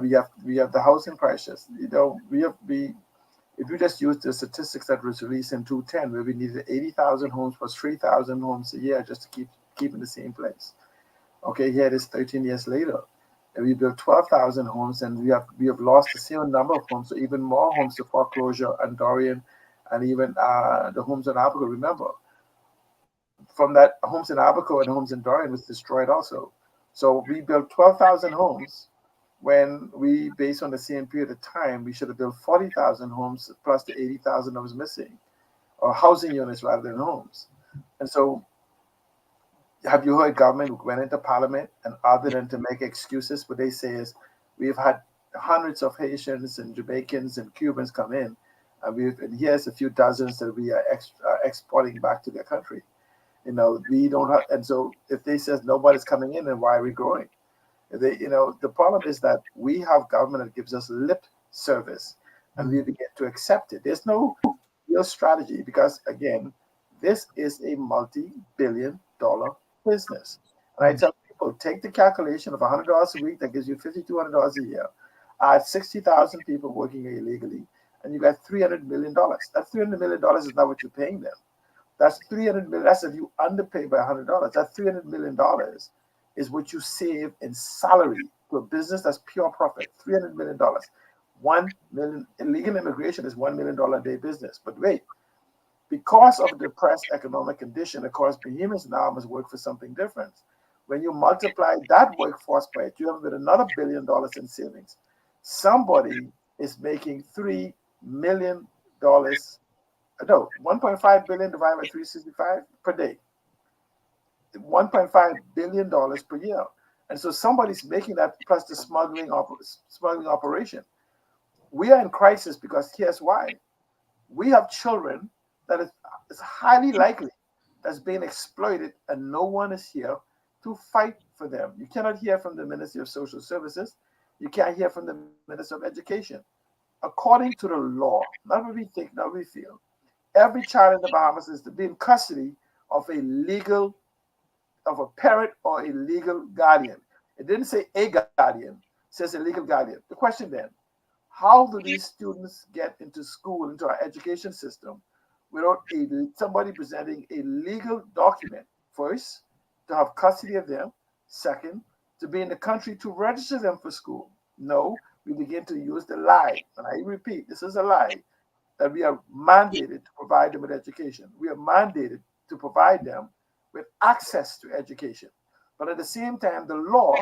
Speaker 19: We have the housing crisis. If you just use the statistics that was released in 2010, where we needed 80,000 homes plus 3,000 homes a year just to keep in the same place. Okay, here it is 13 years later. And we built 12,000 homes, and we have lost the same number of homes, so even more homes to foreclosure and Dorian, and even the homes in Abaco. Remember, from that, homes in Abaco and homes in Dorian was destroyed also. So we built 12,000 homes when we, based on the same period of time, we should have built 40,000 homes plus the 80,000 that was missing, or housing units rather than homes. And so, have you heard government went into parliament, and other than to make excuses, what they say is, we've had hundreds of Haitians and Jamaicans and Cubans come in, and here's a few dozens that we are exporting back to their country. We don't have, and so if they says nobody's coming in, then why are we growing? The problem is that we have government that gives us lip service, and we begin to accept it. There's no real strategy because, again, this is a multi-billion-dollar business. And I tell people, take the calculation of $100 a week, that gives you $5,200 a year. 60,000 people working illegally, and you got $300 million. That $300 million is not what you're paying them. That's $300 million. That's if you underpay by $100. That $300 million is what you save in salary to a business that's pure profit. $300 million. 1 million illegal immigration is $1 million a day business. But wait, because of a depressed economic condition, of course, behemoths now must work for something different. When you multiply that workforce by it, you have another $1 billion in savings. Somebody is making $3 million. No, 1.5 billion divided by 365 per day. $1.5 billion per year. And so somebody's making that plus the smuggling operation. We are in crisis because here's why. We have children that is highly likely that's being exploited, and no one is here to fight for them. You cannot hear from the Ministry of Social Services. You can't hear from the Minister of Education. According to the law, not what we think, not what we feel, every child in the Bahamas is to be in custody of a parent or a legal guardian. It didn't say a guardian, it says a legal guardian. The question then, how do these students get into school, into our education system, without somebody presenting a legal document? First, to have custody of them. Second, to be in the country to register them for school. No, we begin to use the lie. And I repeat, this is a lie, that we are mandated to provide them with education. We are mandated to provide them with access to education. But at the same time, the law,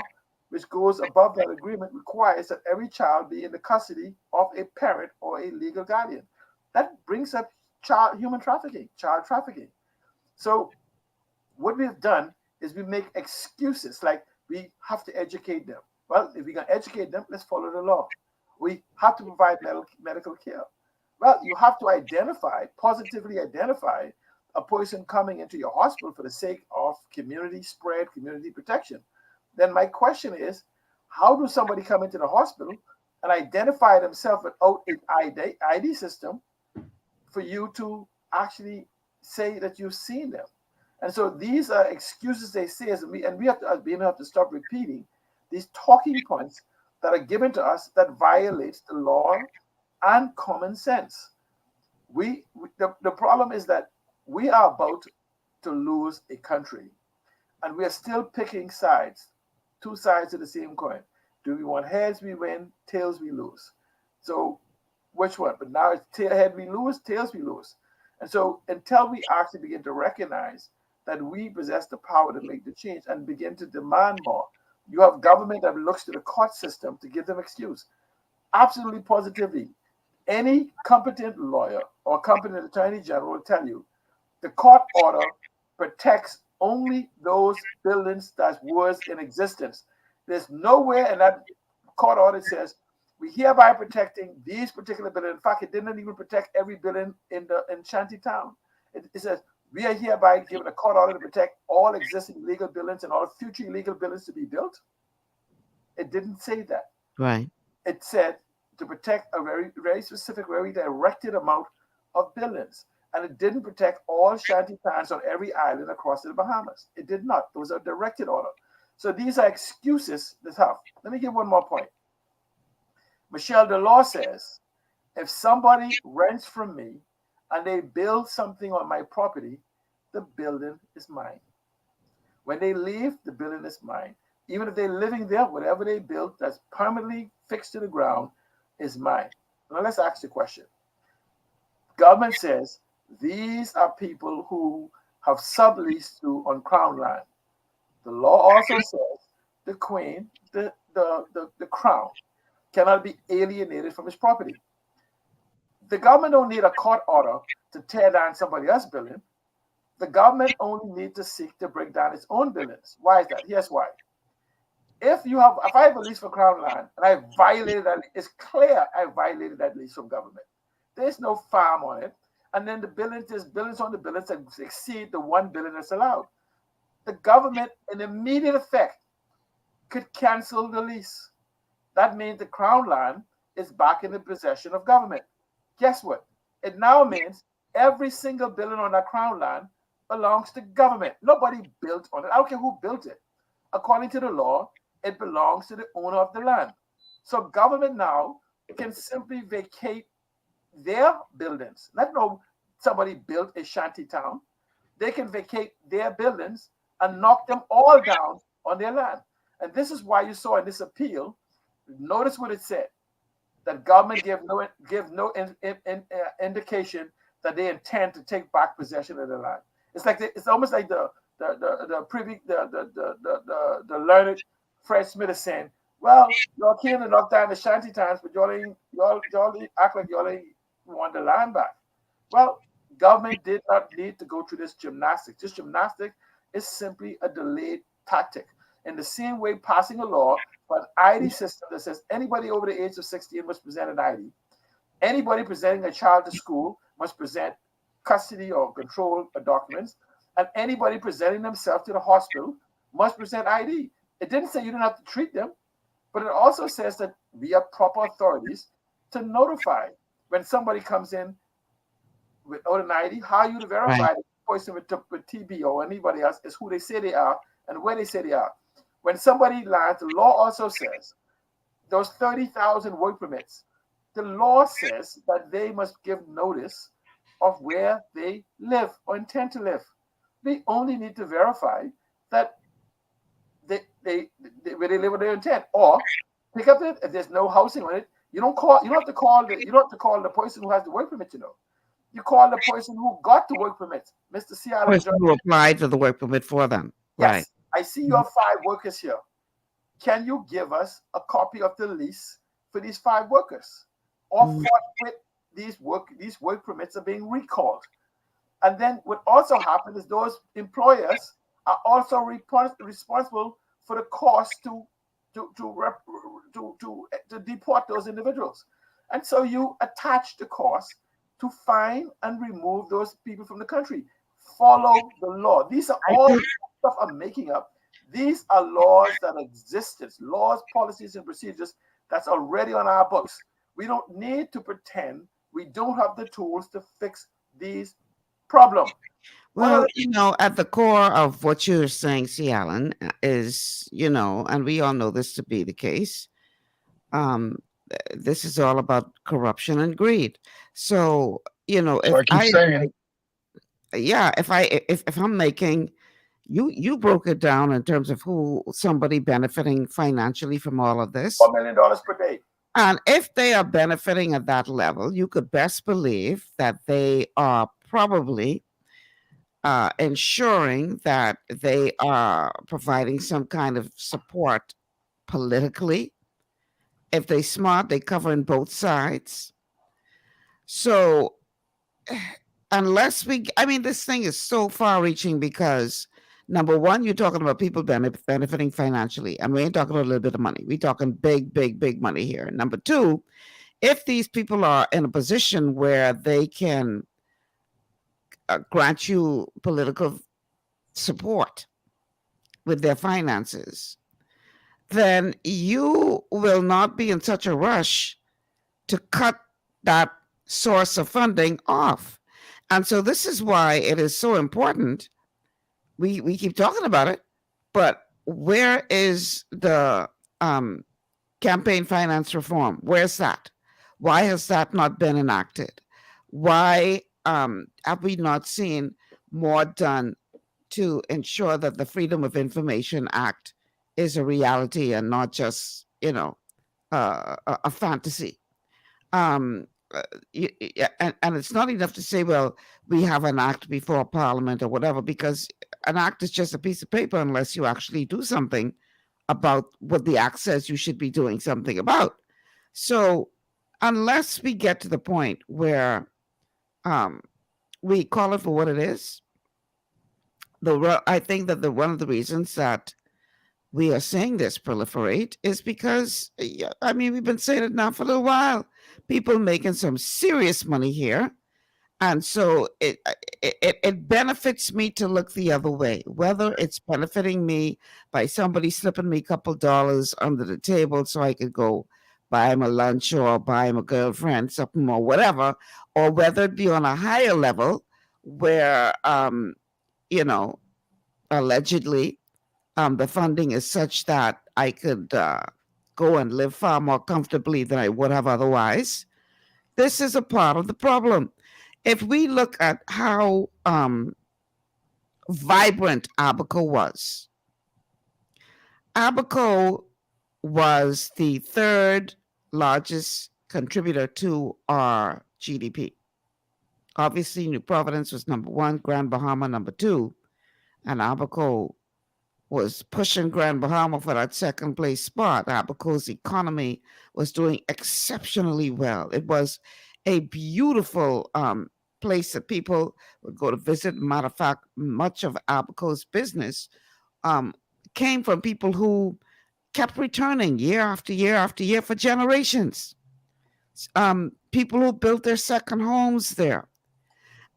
Speaker 19: which goes above that agreement, requires that every child be in the custody of a parent or a legal guardian. That brings up human trafficking, child trafficking. So what we've done is we make excuses like we have to educate them. Well, if we're going to educate them, let's follow the law. We have to provide medical care. Well, you have to positively identify a person coming into your hospital for the sake of community spread, community protection. Then my question is, how do somebody come into the hospital and identify themselves without an ID system for you to actually say that you've seen them? And so these are excuses they say, and we have to stop repeating these talking points that are given to us that violates the law and common sense. The problem is that we are about to lose a country, and we are still picking sides, two sides of the same coin. Do we want heads we win, tails we lose? So which one? But now it's head we lose, tails we lose. And so until we actually begin to recognize that we possess the power to make the change and begin to demand more, you have government that looks to the court system to give them excuse. Absolutely positively, any competent lawyer or competent attorney general will tell you the court order protects only those buildings that was in existence. There's nowhere in that court order that says we hereby protecting these particular buildings. In fact, it didn't even protect every building in Shantytown. It says we are hereby given a court order to protect all existing legal buildings and all future illegal buildings to be built. It didn't say that.
Speaker 7: Right.
Speaker 19: It said to protect a very, very specific, very directed amount of buildings. And it didn't protect all shantytowns on every island across the Bahamas. It did not. It was a directed order. So these are excuses that have. Let me give one more point. Michelle, the law says if somebody rents from me and they build something on my property, the building is mine. When they leave, the building is mine. Even if they're living there, whatever they built that's permanently fixed to the ground is mine. Now let's ask the question. Government says these are people who have subleased on Crown land. The law also says the Queen, the Crown, cannot be alienated from his property. The government don't need a court order to tear down somebody else's building. The government only needs to seek to break down its own buildings. Why is that? Here's why. If I have a lease for Crown land and I violated that, it's clear I violated that lease from government. There's no farm on it. And then there's buildings on the buildings that exceed the 1 billion that's allowed. The government, in immediate effect, could cancel the lease. That means the Crown land is back in the possession of government. Guess what? It now means every single building on that Crown land belongs to government. Nobody built on it. I don't care who built it. According to the law, it belongs to the owner of the land. So government now can simply vacate their buildings. Not know somebody built a shanty town. They can vacate their buildings and knock them all down on their land. And this is why you saw in this appeal, notice what it said, that government give no indication that they intend to take back possession of the land. It's almost like the learned Fred Smith is saying, well, y'all came to knock down the shanty towns, but y'all act like y'all ain't want the land back. Well, government did not need to go through this gymnastics. This gymnastics is simply a delayed tactic. In the same way, passing a law for an ID system that says anybody over the age of 16 must present an ID. Anybody presenting a child to school must present custody or control documents. And anybody presenting themselves to the hospital must present ID. It didn't say you didn't have to treat them, but it also says that we have proper authorities to notify when somebody comes in without an ID. How are you to verify the person with TB or anybody else is who they say they are and where they say they are? When somebody lands, the law also says those 30,000 work permits, the law says that they must give notice of where they live or intend to live. They only need to verify that where they live or their intent, or pick up it if there's no housing on it. You don't have to call the person who has the work permit. You call the person who got the work permit, Mr. Seattle.
Speaker 7: Person who applied for the work permit for them.
Speaker 19: Yes,
Speaker 7: Right.
Speaker 19: I see you have 5 workers here. Can you give us a copy of the lease for these 5 workers? Or forthwith, these work permits are being recalled. And then what also happens is those employers are also responsible for the cost to deport those individuals. And so you attach the cost to find and remove those people from the country. Follow the law. These are all stuff I'm making up. These are laws that exist, laws, policies, and procedures that's already on our books. We don't need to pretend we don't have the tools to fix these problems.
Speaker 7: Well, at the core of what you're saying, C. Allen, is, and we all know this to be the case, this is all about corruption and greed. So, if I'm making, you broke it down in terms of somebody benefiting financially from all of this.
Speaker 19: $4 million per day.
Speaker 7: And if they are benefiting at that level, you could best believe that they are probably ensuring that they are providing some kind of support politically. If they're smart, they cover in both sides. So this thing is so far-reaching because, number one, you're talking about people benefiting financially, and we ain't talking about a little bit of money. We're talking big, big, big money here. Number two, if these people are in a position where they can grant you political support with their finances, then you will not be in such a rush to cut that source of funding off. And so this is why it is so important. We keep talking about it, but where is the campaign finance reform? Where's that? Why has that not been enacted? Why have we not seen more done to ensure that the Freedom of Information Act is a reality and not just, a fantasy? And it's not enough to say, well, we have an act before Parliament or whatever, because an act is just a piece of paper unless you actually do something about what the act says you should be doing something about. So unless we get to the point where we call it for what it is, I think that one of the reasons that we are seeing this proliferate is because, we've been saying it now for a little while. People making some serious money here. And so it benefits me to look the other way, whether it's benefiting me by somebody slipping me a couple dollars under the table so I could go buy him a lunch or buy him a girlfriend, something or whatever, or whether it be on a higher level where, allegedly the funding is such that I could go and live far more comfortably than I would have otherwise. This is a part of the problem. If we look at how vibrant Abaco was the third largest contributor to our GDP. Obviously, New Providence was number one, Grand Bahama number two, and Abaco was pushing Grand Bahama for that second place spot. Abaco's economy was doing exceptionally well. It was a beautiful place that people would go to visit. Matter of fact, much of Abaco's business came from people who kept returning year after year after year for generations. People who built their second homes there.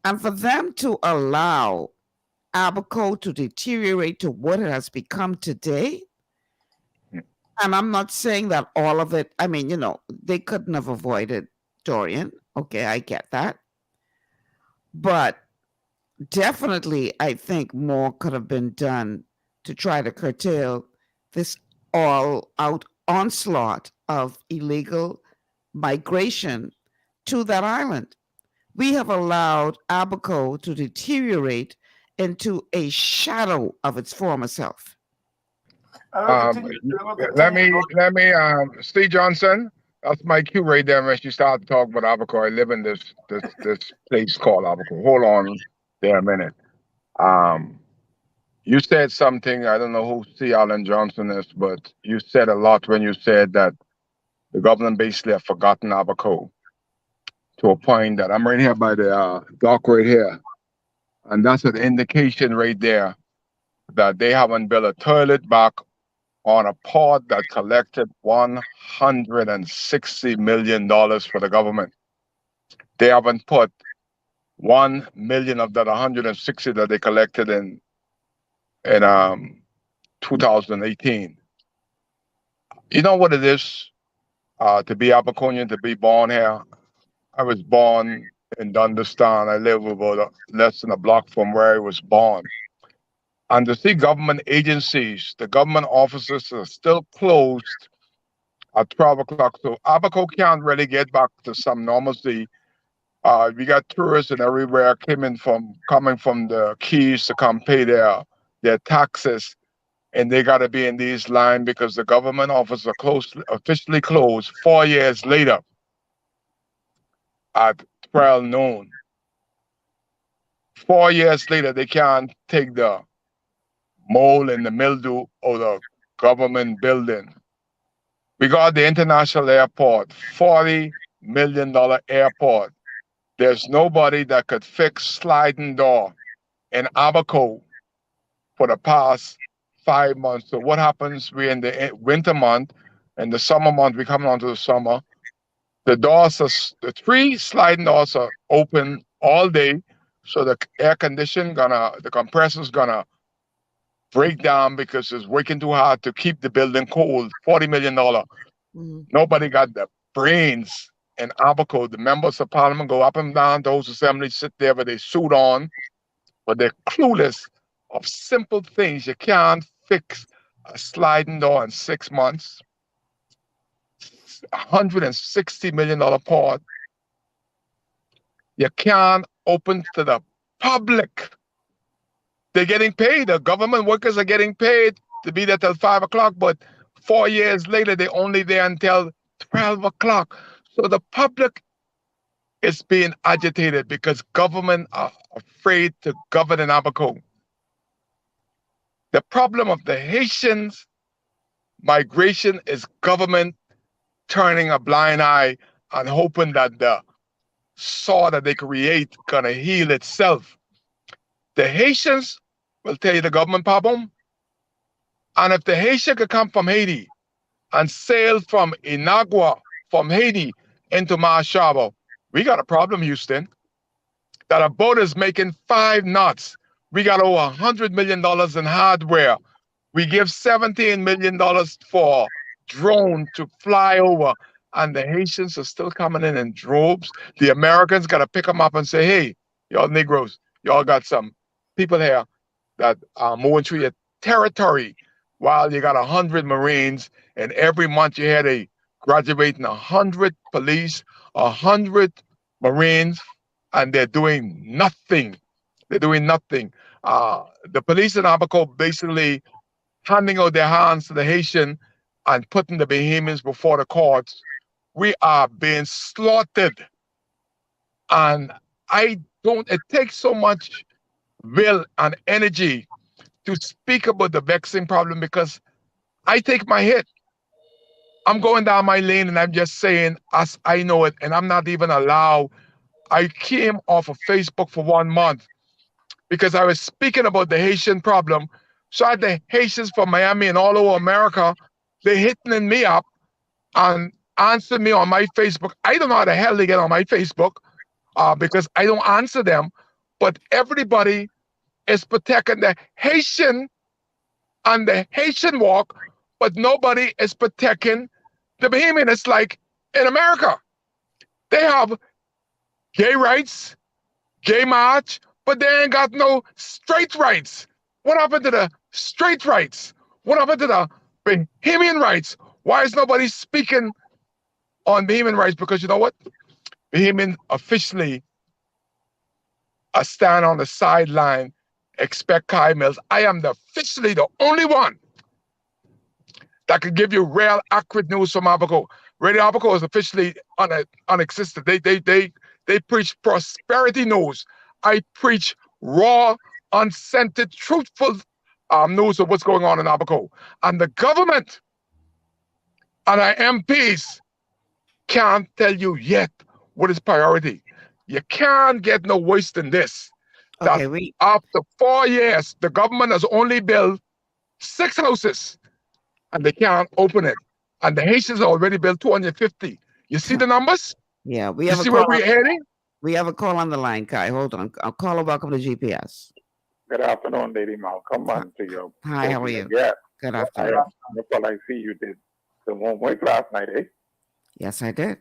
Speaker 7: And for them to allow Abaco to deteriorate to what it has become today, and I'm not saying that all of it, I mean, they couldn't have avoided Dorian. Okay, I get that. But definitely, I think more could have been done to try to curtail this all-out onslaught of illegal migration to that island. We have allowed Abaco to deteriorate into a shadow of its former self.
Speaker 20: Let me, Steve Johnson, that's my cue right there. When you start to talk about Abaco, I live in this place called Abaco. Hold on there a minute. You said something, I don't know who C. Allen Johnson is, but you said a lot when you said that the government basically have forgotten Abaco to a point that I'm right here by the dock right here. And that's an indication right there that they haven't built a toilet back on a port that collected $160 million for the government. They haven't put 1 million of that 160 that they collected in 2018. You know what it is to be Abaconian, to be born here? I was born in Dundastan. I live about less than a block from where I was born. And to see government agencies, the government offices are still closed at 12 o'clock. So Abaco can't really get back to some normalcy. We got tourists and everywhere coming from the Keys to come pay their taxes. And they got to be in these lines because the government offices are officially closed 4 years later at 12 noon. 4 years later, they can't take the mold and the mildew of the government building. We got the international airport, $40 million airport. There's nobody that could fix sliding door in Abaco for the past 5 months. So what happens? We're in the winter month, and the summer month, we're coming on to the summer. The three sliding doors are open all day. So the air condition the compressor's gonna break down because it's working too hard to keep the building cold. $40 million. Nobody got the brains in Abaco. The members of parliament go up and down. Those assemblies sit there with their suit on, but they're clueless of simple things. You can't fix a sliding door in 6 months. $160 million port. You can't open to the public. They're getting paid. The government workers are getting paid to be there till 5 o'clock, but 4 years later, they're only there until 12 o'clock. So the public is being agitated because government are afraid to govern in Abaco. The problem of the Haitians migration is government turning a blind eye and hoping that the saw that they create gonna heal itself. The Haitians will tell you the government problem. And if the Haitian could come from Haiti and sail from Inagua, from Haiti into Marshall, we got a problem, Houston. That a boat is making 5 knots. We got over $100 million in hardware. We give $17 million for drone to fly over, and the Haitians are still coming in droves. The Americans got to pick them up and say, hey, y'all Negroes, y'all got some people here that are moving through your territory. while you got 100 Marines, and every month you had graduating 100 police, 100 Marines, and they're doing nothing. They're doing nothing. The police in Abaco basically handing out their hands to the Haitian and putting the Bahamians before the courts. We are being slaughtered. And it takes so much will and energy to speak about the vexing problem, because I take my hit. I'm going down my lane and I'm just saying as I know it, and I'm not even allowed. I came off of Facebook for 1 month because I was speaking about the Haitian problem. So I had the Haitians from Miami and all over America, they hitting me up and answer me on my Facebook. I don't know how the hell they get on my Facebook because I don't answer them, but everybody is protecting the Haitian and the Haitian walk, but nobody is protecting the Bahamian. It's like in America, they have gay rights, gay march, but they ain't got no straight rights. What happened to the straight rights? What happened to the Bahamian rights? Why is nobody speaking on Bahamian rights? Because you know what? Bahamian officially stand on the sideline, expect Kai Mills. I am officially the only one that can give you real, accurate news from Abaco. Radio Abaco is officially unexistent. They preach prosperity news. I preach raw, unscented, truthful news of what's going on in Abaco. And the government and our MPs can't tell you yet what is priority. You can't get no worse than this.
Speaker 7: Okay,
Speaker 20: after 4 years, the government has only built 6 houses and they can't open it. And the Haitians already built 250. You see the numbers?
Speaker 7: Yeah,
Speaker 20: you see where we're heading?
Speaker 7: We have a call on the line, Kai. Hold on. I'll call her. Welcome to GPS.
Speaker 2: Good afternoon, Lady Malcolm. And to you.
Speaker 7: Hi, how are you?
Speaker 2: Yeah.
Speaker 7: Good afternoon.
Speaker 2: That's all I see you did the homework last night, eh?
Speaker 7: Yes, I did.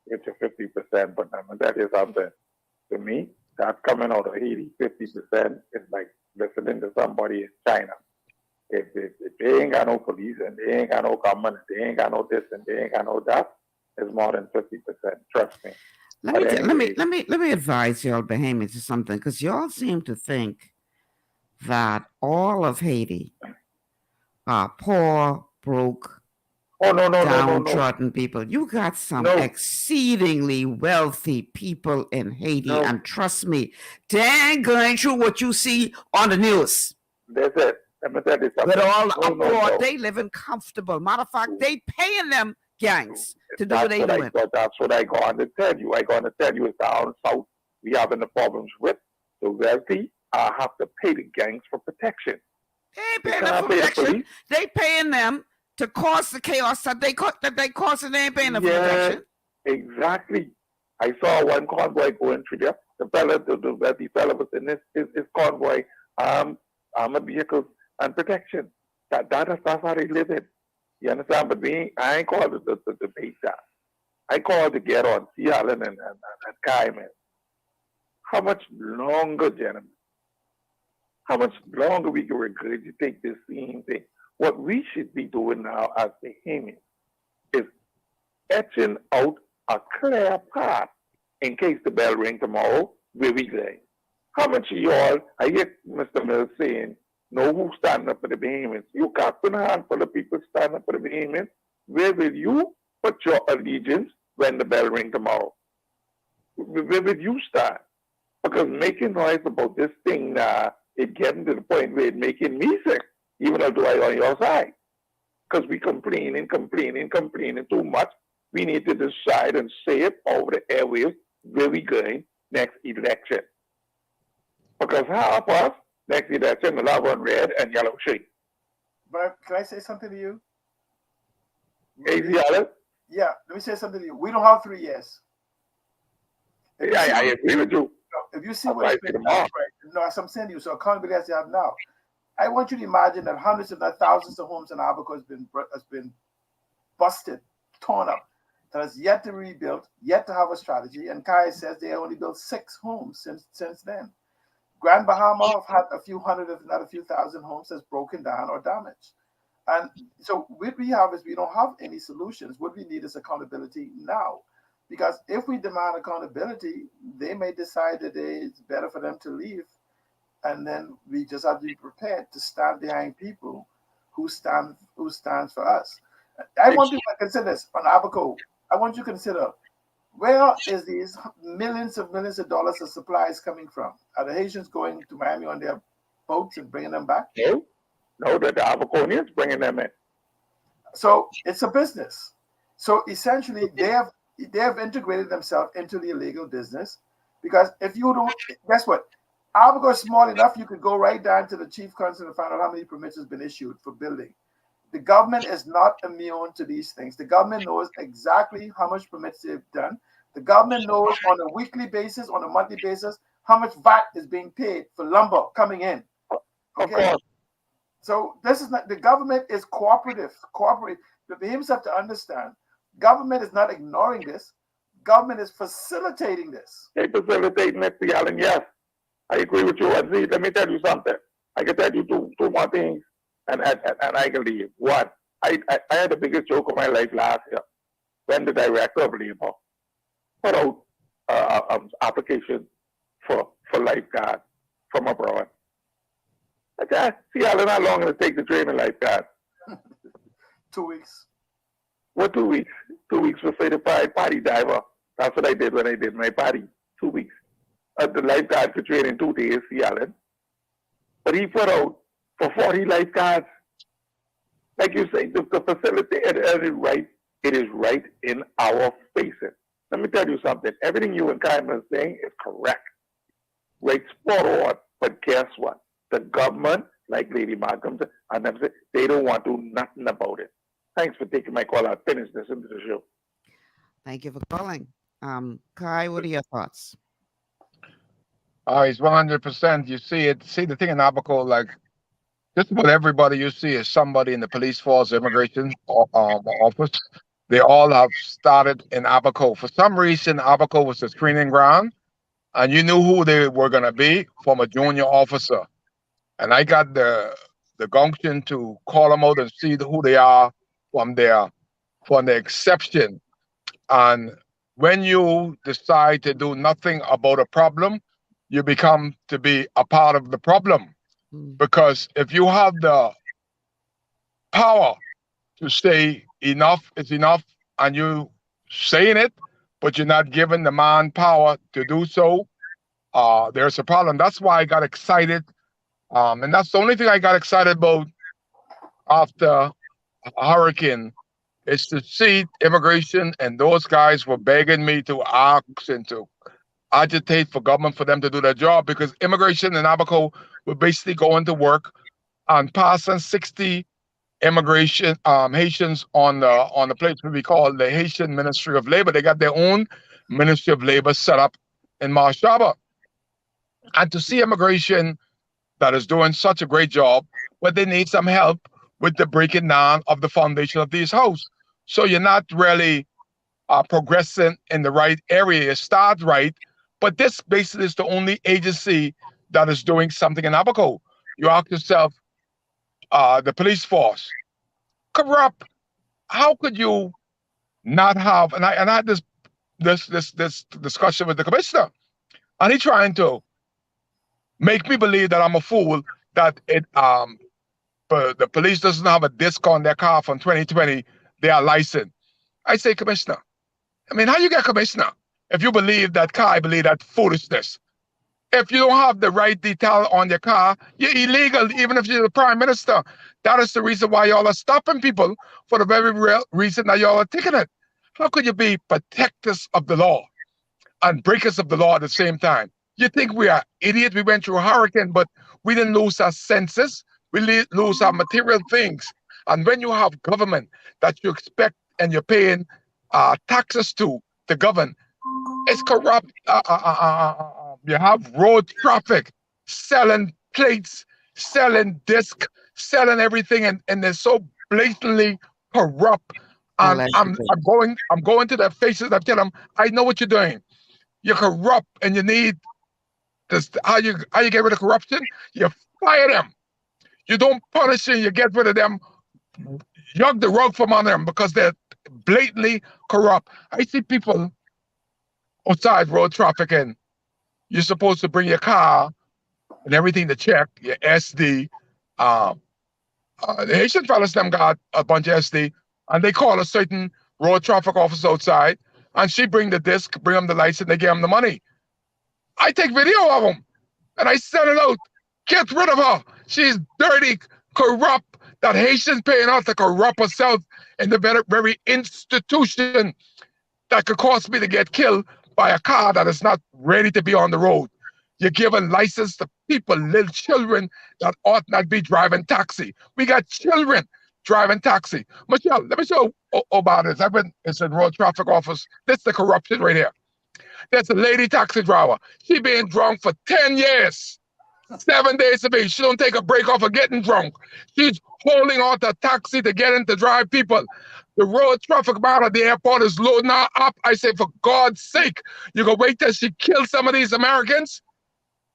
Speaker 2: It's a 50%, but that is something. To me, that's coming out of Haiti. 50% is like listening to somebody in China. If they ain't got no police and they ain't got no government, they ain't got no this and they ain't got no that, it's more than 50%. Trust me.
Speaker 7: Let me advise y'all Bahamians or something, because y'all seem to think that all of Haiti are poor, broke, downtrodden people. You got some exceedingly wealthy people in Haiti, and trust me, they ain't going through what you see on the news.
Speaker 2: That's it.
Speaker 7: With all the uproar, they living comfortable. Matter of fact, they paying them gangs to do what they doing.
Speaker 2: That's what I going to tell you. I going to tell you is down south we having the problems with the wealthy have to pay the gangs for protection.
Speaker 7: They ain't paying them for protection. They paying them to cause the chaos that they cause, and they ain't paying them for protection.
Speaker 2: Exactly. I saw one convoy going through there. The wealthy fella was in his convoy, armored vehicles and protection. That's how they live it. You understand? But I ain't called the debate that. I called to get on C. Allen and Kaiman. How much longer, gentlemen? How much longer we can regurgitate this same thing? What we should be doing now as Bahamians is etching out a clear path in case the bell ring tomorrow, where we going. How much of y'all, I hear Mr. Mills saying, know who's standing up for the Bahamians. You got a handful of people standing up for the Bahamians. Where will you put your allegiance when the bell ring tomorrow? Where will you stand? Because making noise about this thing, it getting to the point where it's making me sick, even though I'm on your side. Because we complaining too much. We need to decide and say it over the airwaves where we going next election. Because half us, next election, will have on red and yellow sheet.
Speaker 19: But can I say something to you?
Speaker 2: Easy, Alice?
Speaker 19: Yeah, let me say something to you. We don't have 3 years.
Speaker 2: I agree with you.
Speaker 19: If you see what it's been right, as I'm saying to you, so accountability as you have now, I want you to imagine that hundreds if not thousands of homes in Abaco has been busted, torn up, that has yet to rebuild, yet to have a strategy. And Kai says they only built 6 homes since then. Grand Bahama have had a few hundred, if not a few thousand homes that's broken down or damaged. And so what we have is we don't have any solutions. What we need is accountability now. Because if we demand accountability, they may decide that it's better for them to leave. And then we just have to be prepared to stand behind people who stands for us. I want you to consider this on Abaco. I want you to consider, where is these millions of dollars of supplies coming from? Are the Haitians going to Miami on their boats and bringing them back?
Speaker 2: No, the Abaconians bringing them in.
Speaker 19: So it's a business. So essentially, they have integrated themselves into the illegal business, because if you don't, guess what? Abaco is small enough, you could go right down to the chief counsel and find out how many permits has been issued for building. The government is not immune to these things. The government knows exactly how much permits they've done. The government knows on a weekly basis, on a monthly basis, how much VAT is being paid for lumber coming in. Okay. So this is not, the government is cooperative. But for himself to understand, government is not ignoring this. Government is facilitating this.
Speaker 2: They facilitating it, Alan, yes. I agree with you. Aziz, let me tell you something. I can tell you two more things, and I can leave. One, I had the biggest joke of my life last year when the director of labor put out application for lifeguard from abroad. I said, see, Alan, how long it'll take to train a lifeguard?
Speaker 19: 2 weeks.
Speaker 2: What 2 weeks? 2 weeks for certified party diver. That's what I did when I did my party. 2 weeks. The lifeguard could train in 2 days, see, Alan. But he put out for 40 lifeguards. Like you say, the facility, it is right in our faces. Let me tell you something. Everything you and Kyle are saying is correct. Right, spot on. But guess what? The government, like Lady Malcolm said, and them say, they don't want to do nothing about it. Thanks for taking my call. I'll finish this into the show.
Speaker 7: Thank you for calling. Kai, what are your thoughts?
Speaker 20: It's 100%. You see it. See the thing in Abaco, like just about everybody you see is somebody in the police force, immigration office. They all have started in Abaco. For some reason, Abaco was the screening ground, and you knew who they were going to be from a junior officer. And I got the gumption to call them out and see who they are from the exception. And when you decide to do nothing about a problem, you become to be a part of the problem. Because if you have the power to say enough is enough, and you saying it, but you're not giving the man power to do so, there's a problem. That's why I got excited. And that's the only thing I got excited about after a hurricane, is to see immigration, and those guys were begging me to ask and to agitate for government for them to do their job, because immigration in Abaco were basically going to work and passing 60 immigration Haitians on the place we call the Haitian Ministry of Labor. They got their own Ministry of Labor set up in Marsh Harbor. And to see immigration that is doing such a great job, but they need some help with the breaking down of the foundation of these houses. So you're not really progressing in the right area. You start right, but this basically is the only agency that is doing something in Abaco. You ask yourself, the police force, corrupt. How could you not have? And I had this discussion with the commissioner, and he trying to make me believe that I'm a fool, that but the police doesn't have a disc on their car from 2020. They are licensed. I say, Commissioner, I mean, how you get commissioner if you believe that car? I believe that foolishness. If you don't have the right detail on your car, you're illegal, even if you're the prime minister. That is the reason why y'all are stopping people, for the very real reason that y'all are taking it. How could you be protectors of the law and breakers of the law at the same time? You think we are idiots? We went through a hurricane, but we didn't lose our senses. We lose our material things. And when you have government that you expect and you're paying taxes to govern, it's corrupt. You have road traffic, selling plates, selling discs, selling everything, and they're so blatantly corrupt. And I'm going to their faces. I tell them, I know what you're doing. You're corrupt, and you need this. How you get rid of corruption? You fire them. You don't punish them. You get rid of them yug the rug from under them because they're blatantly corrupt. I see people outside road traffic, and you're supposed to bring your car and everything to check, your SD. The Haitian fellas them got a bunch of SD, and they call a certain road traffic officer outside, and she bring the disc, bring them the lights, and they give them the money. I take video of them, and I send it out. Get rid of her. She's dirty, corrupt. That Haitian's paying her to corrupt herself in the very institution that could cause me to get killed by a car that is not ready to be on the road. You're giving license to people, little children that ought not be driving taxi. We got children driving taxi. Michelle, let me show you about this. It's in road traffic office. This is the corruption right here. There's a lady taxi driver. She been drunk for 10 years. 7 days a week. She don't take a break off of getting drunk. She's holding on to a taxi to get in to drive people. The road traffic man at the airport is loading her up. I say, for God's sake, you go wait till she kills some of these Americans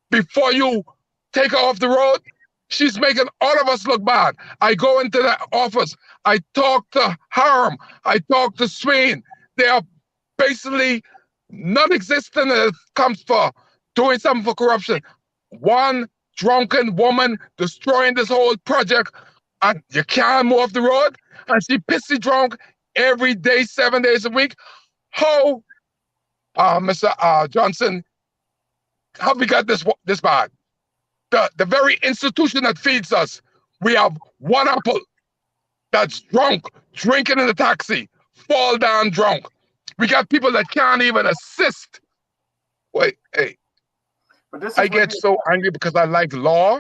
Speaker 20: before you take her off the road? She's making all of us look bad. I go into the office. I talk to Harem. I talk to Swain. They are basically non-existent when it comes for doing something for corruption. One drunken woman destroying this whole project, and you can't move off the road, and she pissy drunk every day, 7 days a week. How, Mr. Johnson, how we got this bad? The very institution that feeds us, we have one apple that's drunk, drinking in the taxi, fall down drunk. We got people that can't even assist. Wait, hey. I get so angry because I like law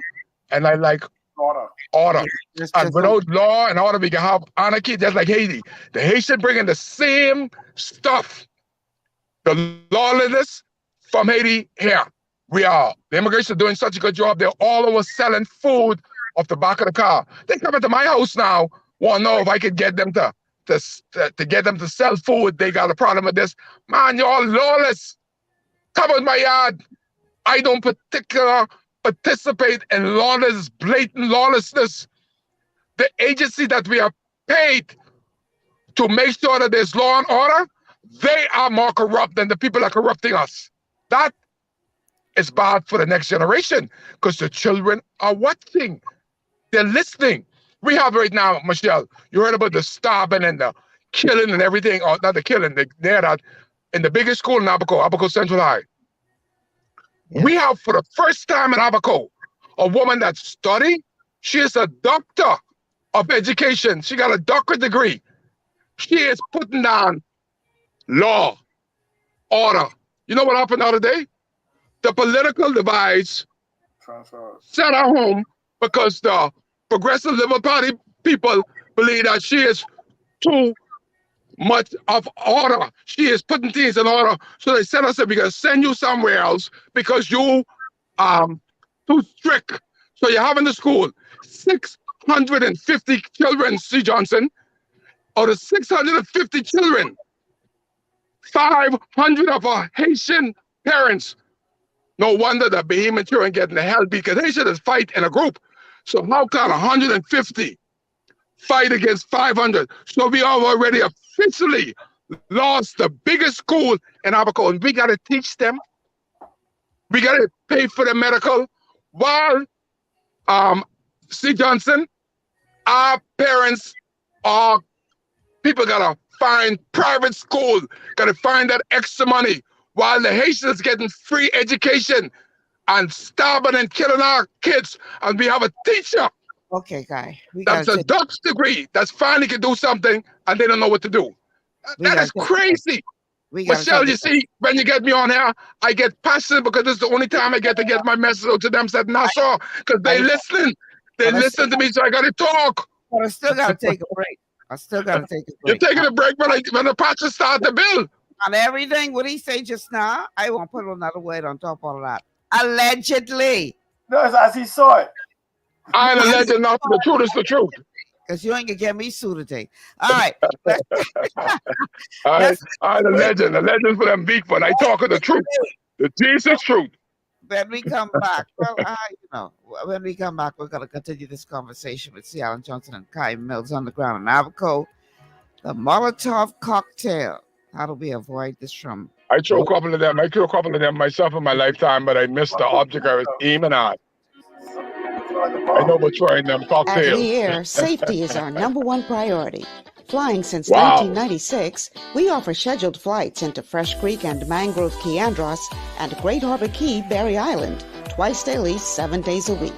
Speaker 20: and I like order. And without law and order, we can have anarchy just like Haiti. The Haitian bringing the same stuff, the lawlessness from Haiti here. We are. The immigration are doing such a good job. They're all over selling food off the back of the car. They come into my house now, want to know if I could get them to get them to sell food. They got a problem with this. Man, you're all lawless. Come in my yard. I don't participate in lawless, blatant lawlessness. The agency that we are paid to make sure that there's law and order, they are more corrupt than the people that are corrupting us. That is bad for the next generation because the children are watching. They're listening. We have right now, Michelle, you heard about the stabbing and the killing and everything, or not the killing, they're that in the biggest school in Abaco Central High. Yeah. We have, for the first time in Abaco, a woman that studied. She is a doctor of education. She got a doctorate degree. She is putting down law, order. You know what happened the other day? The political divides sent her home because the Progressive Liberal Party people believe that she is too much of order. She is putting things in order. So they sent us, we're going to send you somewhere else because you too strict. So you have in the school 650 children, C. Johnson. Out of 650 children, 500 of our Haitian parents. No wonder the Bahamian children getting the hell beat because Haitians fight in a group. So how can 150 fight against 500? So we have already officially lost the biggest school in Abaco, and we got to teach them. We got to pay for the medical. While, C. Johnson, our parents are, people got to find private school, got to find that extra money, while the Haitians getting free education and starving and killing our kids, and we have a teacher.
Speaker 7: Okay, Guy.
Speaker 20: That's a doctor's degree that's finally can do something, and they don't know what to do. That is crazy. Michelle, you see, when you get me on here, I get passionate because it's the only time I get to get my message out to them at Nassau, because they listening. They listen to me, so I got to talk.
Speaker 7: But I still got to take a break.
Speaker 20: You're taking a break when the pastor start the bill.
Speaker 7: On everything, what he say just now, I won't put another word on top of that. Allegedly.
Speaker 19: No, as he saw it.
Speaker 20: I ain't a legend, not the truth is the truth.
Speaker 7: Because you ain't gonna get me sued today. All right.
Speaker 20: I'm a legend for them big one. I talk of the truth. The Jesus truth.
Speaker 7: when we come back, when we come back, we're going to continue this conversation with C. Alan Johnson and Kai Mills Underground and Abaco. The Molotov cocktail. How do we avoid this from?
Speaker 20: I threw a couple of them. I threw a couple of them myself in my lifetime, but I missed the object I was aiming at. I know we're trying them cocktails.
Speaker 6: At Lee Air, safety is our #1 priority. Flying since
Speaker 20: Wow.
Speaker 6: 1996, we offer scheduled flights into Fresh Creek and Mangrove Key Andros and Great Harbor Key, Berry Island, twice daily, 7 days a week.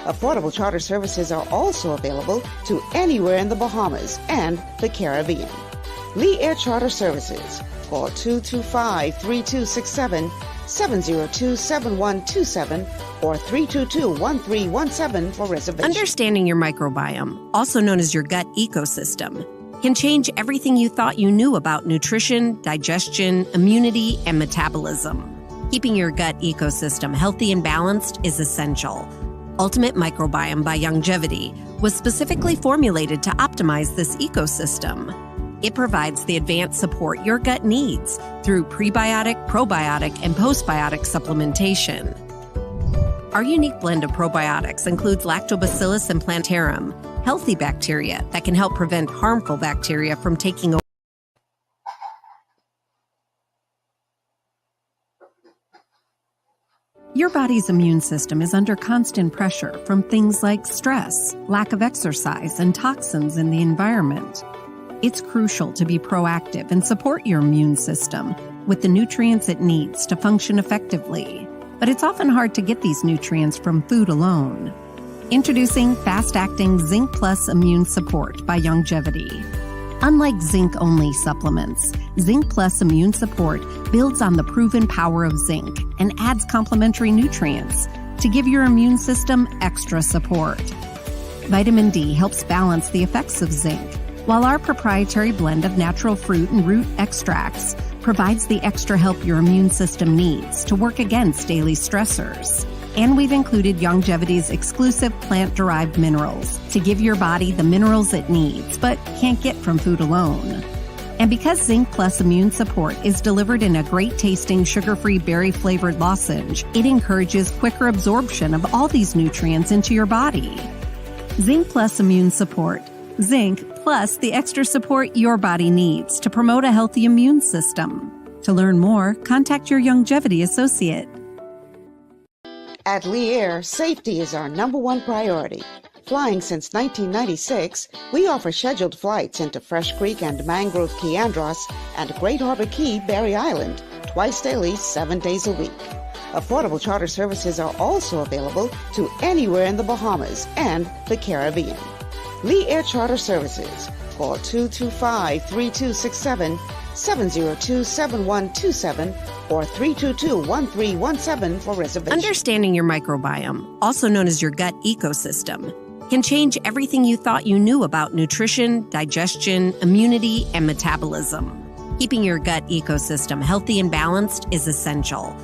Speaker 6: Affordable charter services are also available to anywhere in the Bahamas and the Caribbean. Lee Air Charter Services. Call 225-3267, 702-7127, or 322-1317 for reservations.
Speaker 16: Understanding your microbiome, also known as your gut ecosystem, can change everything you thought you knew about nutrition, digestion, immunity, and metabolism. Keeping your gut ecosystem healthy and balanced is essential. Ultimate Microbiome by Youngevity was specifically formulated to optimize this ecosystem. It provides the advanced support your gut needs through prebiotic, probiotic, and postbiotic supplementation. Our unique blend of probiotics includes Lactobacillus and Plantarum, healthy bacteria that can help prevent harmful bacteria from taking over. Your body's immune system is under constant pressure from things like stress, lack of exercise, and toxins in the environment. It's crucial to be proactive and support your immune system with the nutrients it needs to function effectively. But it's often hard to get these nutrients from food alone. Introducing fast-acting Zinc Plus Immune Support by Youngevity. Unlike zinc-only supplements, Zinc Plus Immune Support builds on the proven power of zinc and adds complementary nutrients to give your immune system extra support. Vitamin D helps balance the effects of zinc, while our proprietary blend of natural fruit and root extracts provides the extra help your immune system needs to work against daily stressors. And we've included Youngevity's exclusive plant-derived minerals to give your body the minerals it needs, but can't get from food alone. And because Zinc Plus Immune Support is delivered in a great-tasting, sugar-free, berry-flavored lozenge, it encourages quicker absorption of all these nutrients into your body. Zinc Plus Immune Support. Zinc plus the extra support your body needs to promote a healthy immune system. To learn more, contact your Youngevity associate.
Speaker 6: At Lee Air, safety is our #1 priority. Flying since 1996, we offer scheduled flights into Fresh Creek and Mangrove Key Andros and Great Harbor Key, Berry Island, twice daily, 7 days a week. Affordable charter services are also available to anywhere in the Bahamas and the Caribbean. Lee Air Charter Services. Call 225-3267, 702-7127, or 322-1317 for reservations.
Speaker 16: Understanding your microbiome, also known as your gut ecosystem, can change everything you thought you knew about nutrition, digestion, immunity, and metabolism. Keeping your gut ecosystem healthy and balanced is essential.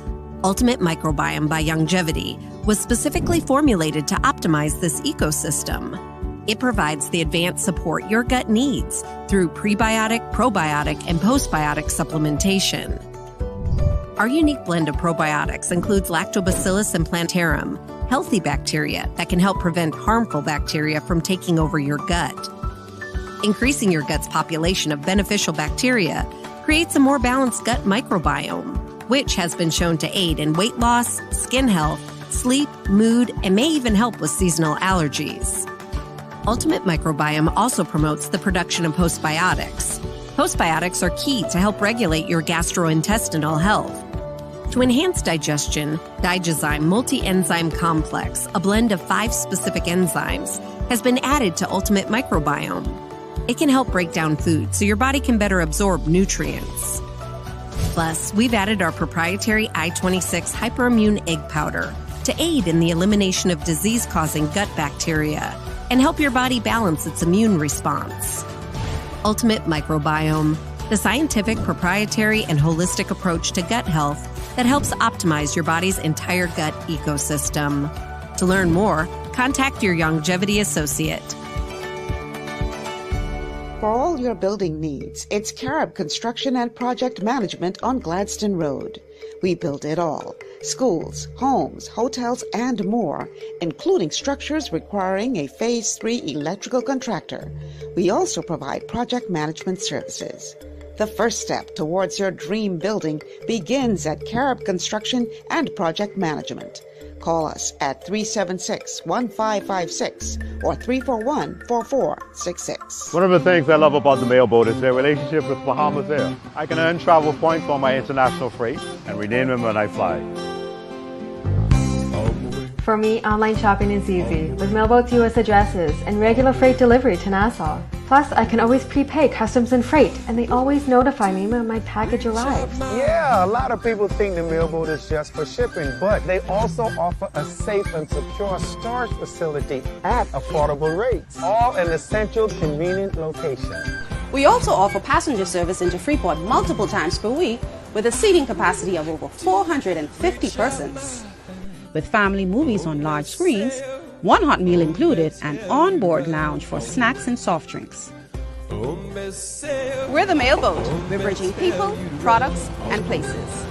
Speaker 16: Ultimate Microbiome by Youngevity was specifically formulated to optimize this ecosystem. It provides the advanced support your gut needs through prebiotic, probiotic, and postbiotic supplementation. Our unique blend of probiotics includes Lactobacillus and Plantarum, healthy bacteria that can help prevent harmful bacteria from taking over your gut. Increasing your gut's population of beneficial bacteria creates a more balanced gut microbiome, which has been shown to aid in weight loss, skin health, sleep, mood, and may even help with seasonal allergies. Ultimate Microbiome also promotes the production of postbiotics. Postbiotics are key to help regulate your gastrointestinal health. To enhance digestion, Digizyme Multi-Enzyme Complex, a blend of 5 specific enzymes, has been added to Ultimate Microbiome. It can help break down food so your body can better absorb nutrients. Plus, we've added our proprietary I-26 Hyperimmune Egg Powder to aid in the elimination of disease-causing gut bacteria and help your body balance its immune response. Ultimate Microbiome, the scientific, proprietary, and holistic approach to gut health that helps optimize your body's entire gut ecosystem. To learn more, contact your Youngevity associate.
Speaker 6: For all your building needs, it's Carib Construction and Project Management on Gladstone Road. We build it all: schools, homes, hotels, and more, including structures requiring a Phase 3 electrical contractor. We also provide project management services. The first step towards your dream building begins at Carib Construction and Project Management. Call us at 376-1556 or 341-4466.
Speaker 3: One of the things I love about the Mailboat is their relationship with Bahamas Air. I can earn travel points on my international freight and redeem them when I fly.
Speaker 22: For me, online shopping is easy with Mailboat's U.S. addresses and regular freight delivery to Nassau. Plus, I can always prepay customs and freight, and they always notify me when my package arrives.
Speaker 23: Yeah, a lot of people think the Mailboat is just for shipping, but they also offer a safe and secure storage facility at affordable rates, all in a central, convenient location.
Speaker 24: We also offer passenger service into Freeport multiple times per week with a seating capacity of over 450 persons. With family movies on large screens, one hot meal included, and on-board lounge for snacks and soft drinks. We're the Mailboat. We're bridging people, products, and places.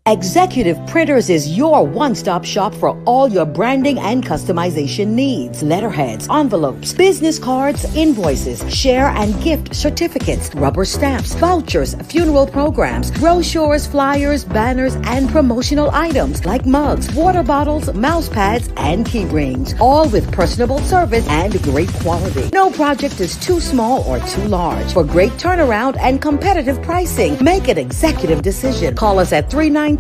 Speaker 25: Executive Printers is your one-stop shop for all your branding and customization needs. Letterheads, envelopes, business cards, invoices, share and gift certificates, rubber stamps, vouchers, funeral programs, brochures, flyers, banners, and promotional items like mugs, water bottles, mouse pads, and key rings, all with personable service and great quality. No project is too small or too large. For great turnaround and competitive pricing, make an executive decision. Call us at 393-5011.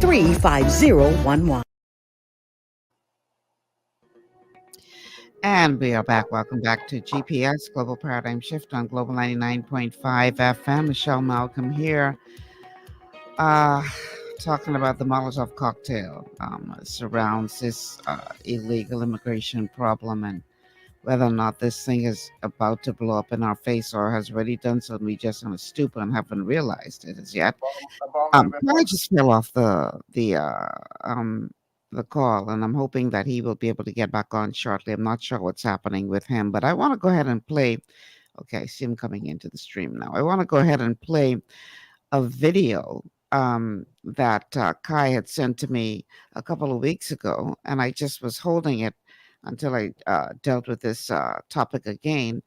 Speaker 7: And we are back. Welcome back to GPS, Global Paradigm Shift on Global 99.5 FM. Michelle Malcolm here, talking about the Molotov cocktail surrounds this illegal immigration problem and whether or not this thing is about to blow up in our face or has already done so and we just on a stupid and haven't realized it as yet. I just fell off the call, and I'm hoping that he will be able to get back on shortly. I'm not sure what's happening with him, but I want to go ahead and play. Okay, I see him coming into the stream now. I want to go ahead and play a video that Kai had sent to me a couple of weeks ago, and I just was holding it until I dealt with this topic again.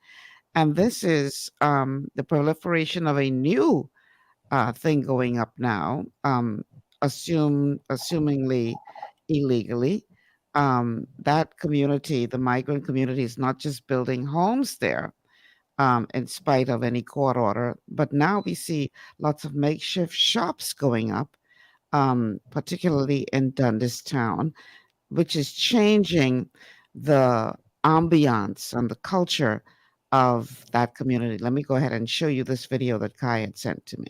Speaker 7: And this is the proliferation of a new thing going up now, assumingly illegally. That community, the migrant community, is not just building homes there in spite of any court order, but now we see lots of makeshift shops going up, particularly in Dundas Town, which is changing the ambiance and the culture of that community. Let me go ahead and show you this video that Kai had sent to me.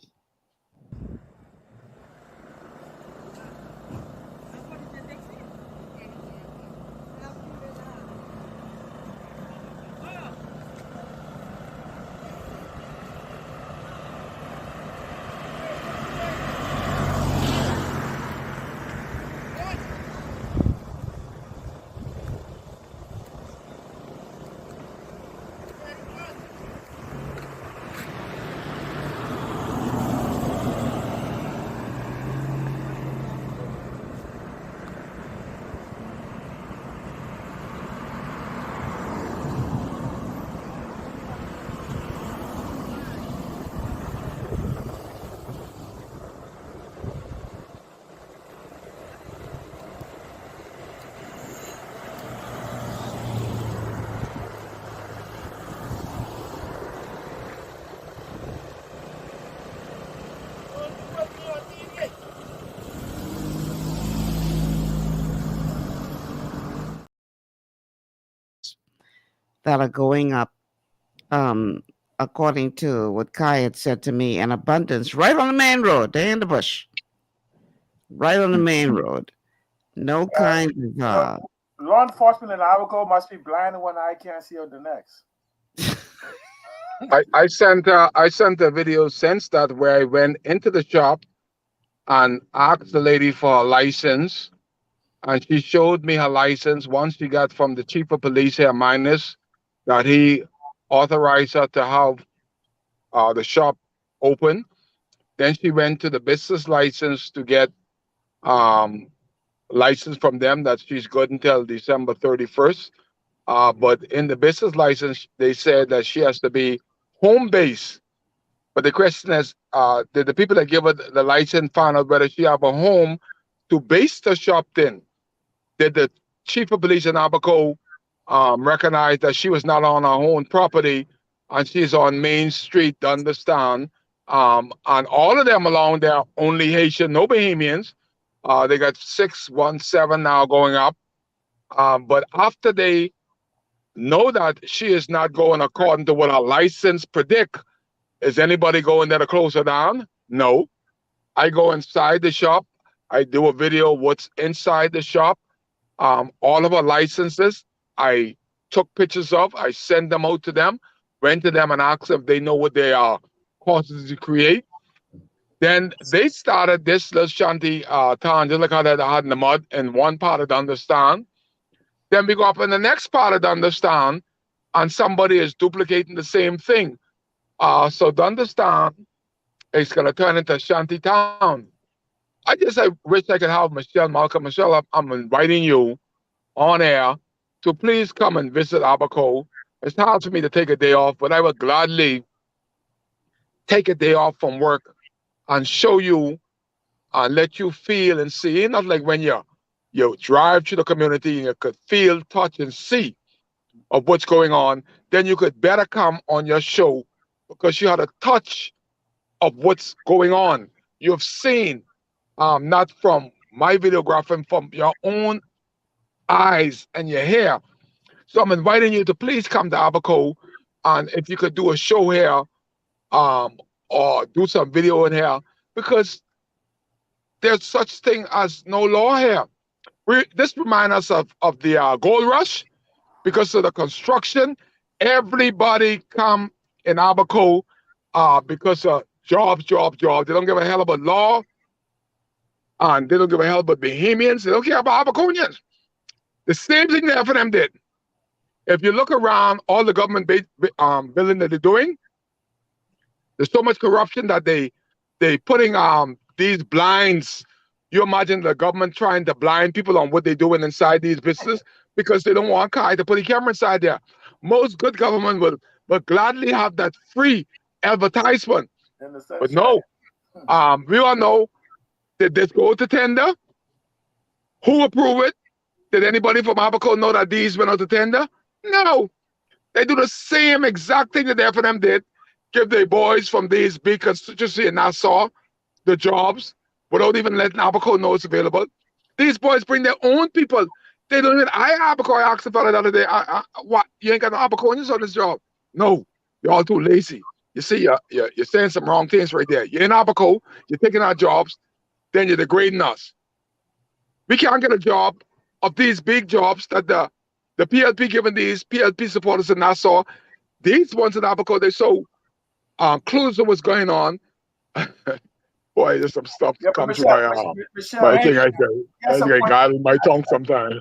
Speaker 7: That are going up, according to what Kai had said to me, in abundance, right on the main road. They're in the bush, right on the main road. No kind of.
Speaker 19: Law enforcement in Abaco must be blind in one eye, can't see out the next.
Speaker 20: I sent a video since that where I went into the shop and asked the lady for a license, and she showed me her license once she got from the chief of police here, Minus, that he authorized her to have the shop open. Then she went to the business license to get license from them that she's good until December 31st. But in the business license, they said that she has to be home based. But the question is, did the people that give her the license find out whether she have a home to base the shop in? Did the chief of police in Abaco recognize that she was not on her own property and she's on Main Street to understand? And all of them along there, only Haitian, no Bahamians. They got 617 now going up. But after they know that she is not going according to what her license predict, is anybody going there to close her down? No. I go inside the shop. I do a video of what's inside the shop. All of our licenses, I took pictures of. I send them out to them, went to them and asked if they know what they are causes to create. Then they started this little shanty town, just like how they had in the mud, in one part of Understand. Then we go up in the next part of Understand, and somebody is duplicating the same thing. So Understand is going to turn into a shanty town. I wish I could have Michelle Malcolm. Michelle, I'm inviting you on air to please come and visit Abaco. It's hard for me to take a day off, but I would gladly take a day off from work and show you and let you feel and see. Not like when you drive through the community and you could feel, touch, and see of what's going on, then you could better come on your show because you had a touch of what's going on. You've seen, not from my videographing, from your own eyes and your hair. So I'm inviting you to please come to Abaco, and if you could do a show here, or do some video in here, because there's such thing as no law here. This reminds us of the gold rush, because of the construction. Everybody come in Abaco because of jobs. They don't give a hell about law, and they don't give a hell about Bahamians. They don't care about Abaconians. The same thing the F&M did. If you look around all the government building that they're doing, there's so much corruption that they putting these blinds. You imagine the government trying to blind people on what they're doing inside these businesses because they don't want Kai to put a camera inside there. Most good government will gladly have that free advertisement. But no, we all know, did this go to tender? Who approved it? Did anybody from Abaco know that these went out to tender? No. They do the same exact thing that the F&M did. Give the boys from these big constituency in Nassau the jobs without even letting Abaco know it's available. These boys bring their own people. They don't even, Abaco, I asked the fellow the other day, what, you ain't got no Abaconians on this job? No, you're all too lazy. You see, you're saying some wrong things right there. You're in Abaco, you're taking our jobs, then you're degrading us. We can't get a job of these big jobs that the PLP giving these PLP supporters in Nassau. These ones in Abaco, they're so clueless of what's going on. Boy, there's some stuff that comes to my thing. I got in my tongue sometimes.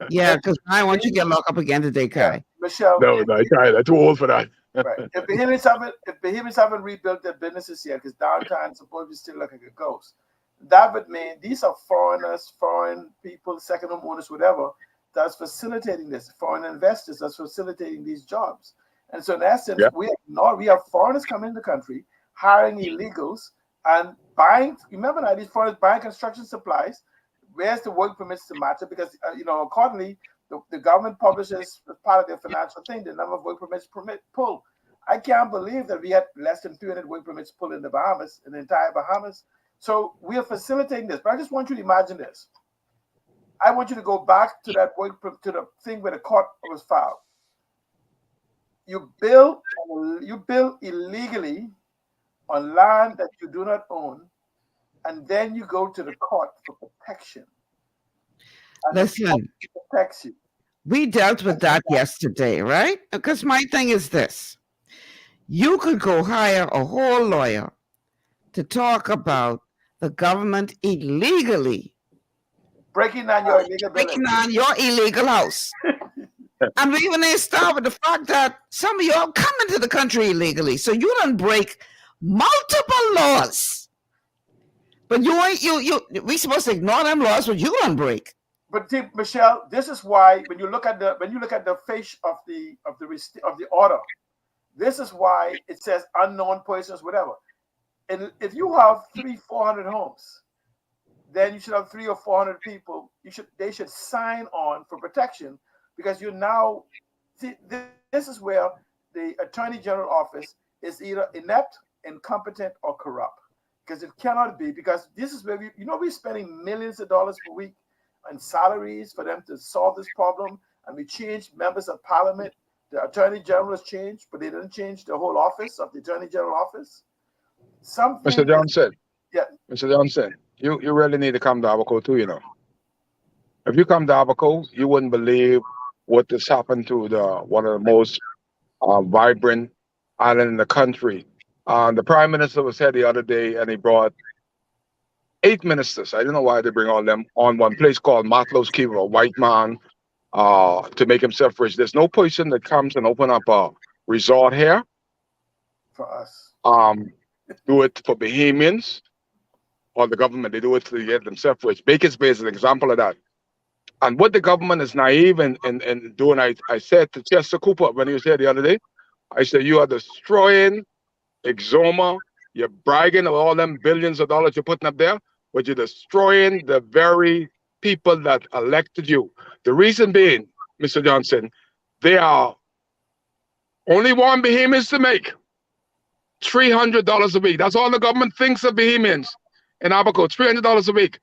Speaker 7: Yeah, because I want you to get locked up again today, Kai.
Speaker 19: Michelle.
Speaker 20: No, I'm too old for that.
Speaker 19: Right. If Bahamians haven't rebuilt their businesses yet, because downtown is supposed to still look like a ghost, that would mean these are foreigners, foreign people, second home owners, whatever, that's facilitating this, foreign investors that's facilitating these jobs. And so in essence, we have foreigners coming in the country, hiring illegals and buying, remember now, these foreigners buying construction supplies. Where's the work permits to matter? Because, accordingly, the government publishes as part of their financial thing, the number of work permits pulled. I can't believe that we had less than 300 work permits pulled in the Bahamas, in the entire Bahamas. So we are facilitating this. But I just want you to imagine this. I want you to go back to that to the thing where the court was filed. You build illegally on land that you do not own, and then you go to the court for protection.
Speaker 7: Listen,
Speaker 19: protects you.
Speaker 7: We dealt with that yesterday, right? Because my thing is this. You could go hire a whole lawyer to talk about the government illegally
Speaker 19: breaking down your illegal
Speaker 7: breaking down your illegal house. And we even ain't start with the fact that some of y'all come into the country illegally, so you don't break multiple laws. But we supposed to ignore them laws, but you don't break.
Speaker 19: But Michelle, this is why when you look at the face of the order, this is why it says unknown persons, whatever. And if you have 300-400 homes, then you should have 300 or 400 people. They should sign on for protection, because you now see this is where the Attorney General office is either inept, incompetent, or corrupt. Because it cannot be, because this is where we're spending millions of dollars per week on salaries for them to solve this problem, and we changed members of parliament. The Attorney General has changed, but they didn't change the whole office of the Attorney General office.
Speaker 20: Mr. Johnson.
Speaker 19: Yeah.
Speaker 20: Mr. Johnson, you really need to come to Abaco too, you know. If you come to Abaco, you wouldn't believe what has happened to one of the most vibrant island in the country. The Prime Minister was here the other day, and he brought 8 ministers. I don't know why they bring all them on one place called Matlos Kiva, a white man, to make himself rich. There's no person that comes and open up a resort here.
Speaker 19: For us.
Speaker 20: Do it for Bahamians or the government. They do it to get themselves rich. Baker's Bay is an example of that. And what the government is naive in doing, I said to Chester Cooper when he was here the other day, I said, you are destroying Exoma. You're bragging of all them billions of dollars you're putting up there, but you're destroying the very people that elected you. The reason being, Mr. Johnson, they are only one Bahamians to make $300 a week. That's all the government thinks of Bahamians in Abaco, $300 a week.